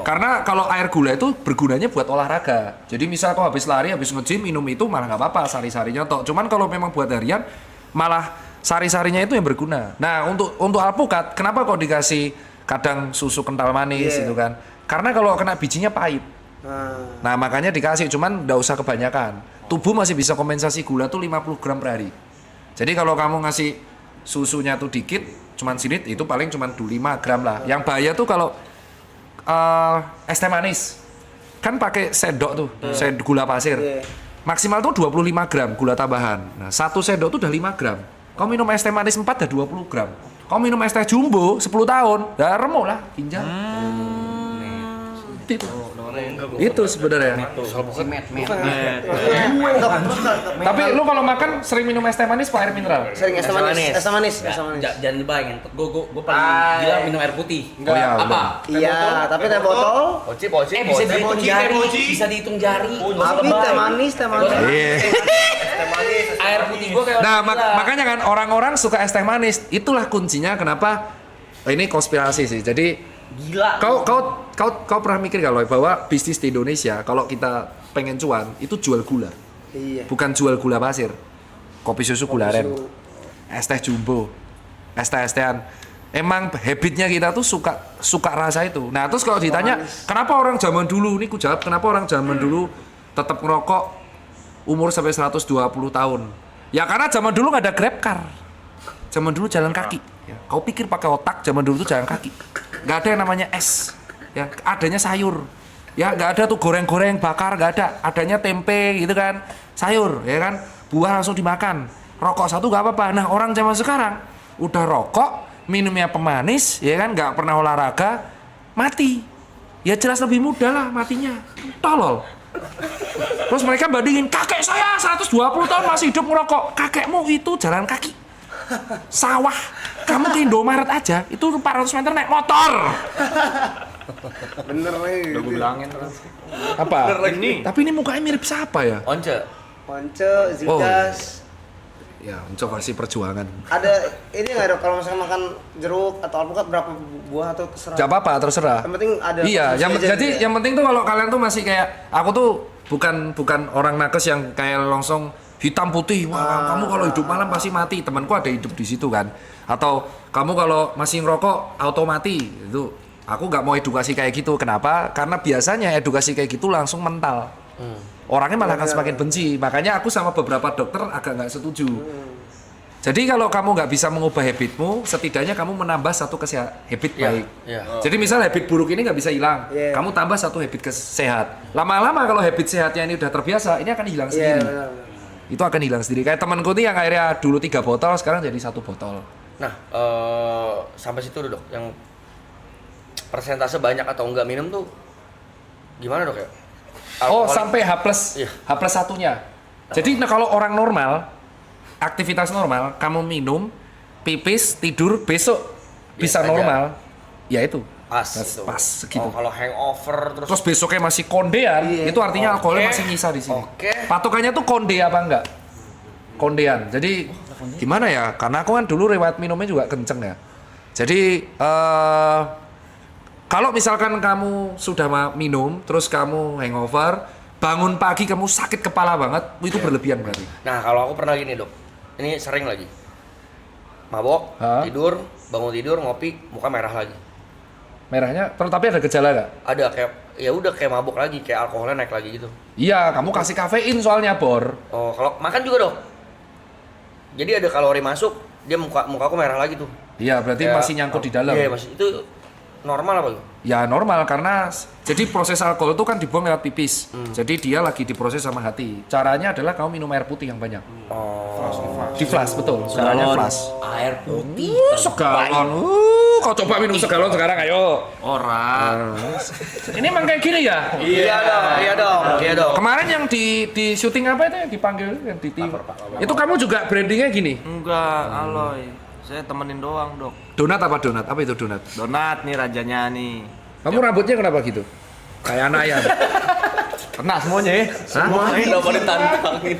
Speaker 3: Karena kalau air gula itu bergunanya buat olahraga. Jadi misal kau habis lari, habis nge-gym minum itu malah nggak apa-apa, sari-sarinya toh. Cuman kalau memang buat harian malah sari-sarinya itu yang berguna. Nah, untuk alpukat, kenapa kok dikasih kadang susu kental manis gitu kan? Karena kalau kena bijinya pahit. Nah, makanya dikasih, cuman nggak usah kebanyakan. Tubuh masih bisa kompensasi gula tuh 50 gram per hari. Jadi kalau kamu ngasih susunya tuh dikit, cuman sinit, itu paling cuman 5 gram lah. Yang bahaya tuh kalau es teh manis. Kan pakai sendok tuh, gula pasir. Maksimal tuh 25 gram gula tambahan. Nah, satu sendok tuh udah 5 gram. Kau minum es teh manis 4 udah 20 gram. Kau minum es teh jumbo 10 tahun, udah remuk lah ginjal. Itu sebenarnya. Tapi lu kalau makan sering minum es teh manis apa air mineral?
Speaker 2: Sering es teh manis. Es teh manis. Es teh manis.
Speaker 9: Jangan dibayangin, gue paling gila minum air putih.
Speaker 3: Oh ya,
Speaker 9: Apa?
Speaker 2: Iya, tapi teh botol.
Speaker 6: Poci.
Speaker 9: Bisa dihitung jari, bisa dihitung jari.
Speaker 2: Tapi teh manis, teh manis.
Speaker 3: Iya.
Speaker 9: Air putih gue kayak
Speaker 3: Nah,
Speaker 9: orang gila.
Speaker 3: makanya kan orang-orang suka es teh manis. Itulah kuncinya kenapa ini konspirasi sih. Jadi
Speaker 9: Gila.
Speaker 3: kau pernah mikir kalau bahwa bisnis di Indonesia kalau kita pengen cuan itu jual gula.
Speaker 2: Iya.
Speaker 3: Bukan jual gula pasir. Kopi susu gula aren. Es teh jumbo. Es teh-tehan. Emang habitnya kita tuh suka rasa itu. Nah, terus kalau ditanya, kenapa orang zaman dulu, ini ku jawab, kenapa orang zaman dulu tetap ngerokok umur sampai 120 tahun? Ya karena zaman dulu nggak ada Grab car. Zaman dulu jalan kaki. Ya, kau pikir pakai otak, zaman dulu tuh jalan kaki. nggak ada yang namanya es, ya adanya sayur, ya nggak ada tuh goreng-goreng bakar, nggak ada, adanya tempe gitu kan, sayur, ya kan, buah langsung dimakan, rokok satu nggak apa-apa. Nah orang zaman sekarang udah rokok, minumnya pemanis, ya kan, nggak pernah olahraga, mati, ya jelas lebih mudah lah matinya, tolol. Terus mereka bandingin, kakek saya 120 tahun masih hidup ngerokok. Kakekmu itu jalan kaki, sawah. Kamu ke Indomaret aja, itu 400 meter naik motor.
Speaker 2: Bener nih.
Speaker 4: Udah gue bilangin terus.
Speaker 3: Apa?
Speaker 4: Ini.
Speaker 3: Tapi ini mukanya mirip siapa ya?
Speaker 6: Once.
Speaker 2: Ponce, Zidas.
Speaker 3: Ya, mencoba versi perjuangan.
Speaker 2: Ada ini nggak dok kalau misalnya makan jeruk atau alpukat berapa buah atau terserah?
Speaker 3: Gak apa-apa, terserah.
Speaker 2: Yang penting ada.
Speaker 3: Iya,
Speaker 2: konsumsi aja
Speaker 3: jadi
Speaker 2: gitu ya?
Speaker 3: yang penting tuh kalau kalian tuh masih kayak aku tuh bukan orang nakes yang kayak langsung hitam putih. Wah, kamu kalau hidup malam pasti mati. Temanku ada hidup di situ kan. Atau kamu kalau masih ngerokok auto mati. Itu aku nggak mau edukasi kayak gitu. Kenapa? Karena biasanya edukasi kayak gitu langsung mental. Orangnya malah akan semakin benci. Makanya aku sama beberapa dokter agak nggak setuju. Jadi kalau kamu nggak bisa mengubah habitmu, setidaknya kamu menambah satu habit baik. Jadi misal habit buruk ini nggak bisa hilang, kamu tambah satu habit sehat. Lama-lama kalau habit sehatnya ini udah terbiasa, ini akan hilang sendiri. Itu akan hilang sendiri. Kayak temanku nih yang akhirnya dulu 3 botol, sekarang jadi 1 botol.
Speaker 6: Nah, sampai situ dulu dok. Yang persentase banyak atau enggak minum tuh gimana dok ya?
Speaker 3: Oh,
Speaker 6: Alkoholik.
Speaker 3: sampai H plus satunya. Jadi nah, kalau orang normal, aktivitas normal, kamu minum, pipis, tidur, besok bisa
Speaker 6: Biasa aja.
Speaker 3: normal, ya itu.
Speaker 6: Pas gitu.
Speaker 3: Pas segitu.
Speaker 6: Oh, kalau hangover terus
Speaker 3: Besoknya masih kondean, itu artinya alkoholnya masih nyisa di sini. Patokannya tuh konde apa enggak? Kondean. Jadi gimana ya? Karena aku kan dulu riwayat minumnya juga kenceng ya. Jadi kalau misalkan kamu sudah minum, terus kamu hangover, bangun pagi kamu sakit kepala banget, itu berlebihan berarti.
Speaker 6: Nah, kalau aku pernah gini, Dok. Ini sering lagi. Mabok, tidur, bangun tidur, ngopi, muka merah lagi.
Speaker 3: Merahnya, tapi ada gejala nggak?
Speaker 6: Ada kayak ya udah kayak mabok lagi, kayak alkoholnya naik lagi gitu.
Speaker 3: Iya, kamu kasih kafein soalnya, Bor.
Speaker 6: Oh, kalau makan juga, Dok. Jadi ada kalori masuk, dia mukaku merah lagi tuh.
Speaker 3: Iya, berarti
Speaker 6: Kayak-
Speaker 3: masih nyangkut di dalam.
Speaker 6: Iya, masih. Itu normal apa tuh?
Speaker 3: Ya normal karena jadi proses alkohol itu kan dibuang lewat pipis. Jadi dia lagi diproses sama hati. Caranya adalah kamu minum air putih yang banyak. Di flash betul. Caranya flash.
Speaker 9: Air putih.
Speaker 3: Segalon. Kau coba minum segalon sekarang ayo.
Speaker 4: Orang.
Speaker 3: Ini emang kayak gini ya?
Speaker 6: Iya dong.
Speaker 3: Kemarin yang di syuting apa itu yang dipanggil yang di tim? Itu kamu juga brandingnya gini.
Speaker 4: Enggak, aloy. Saya temenin doang, Dok.
Speaker 3: Donat apa donat? Apa itu donat?
Speaker 4: Donat nih rajanya nih.
Speaker 3: Kamu rambutnya kenapa gitu? Kayak anak ayam.
Speaker 4: Kena semuanya ya.
Speaker 3: Hah?
Speaker 6: Kenapa ditantangin?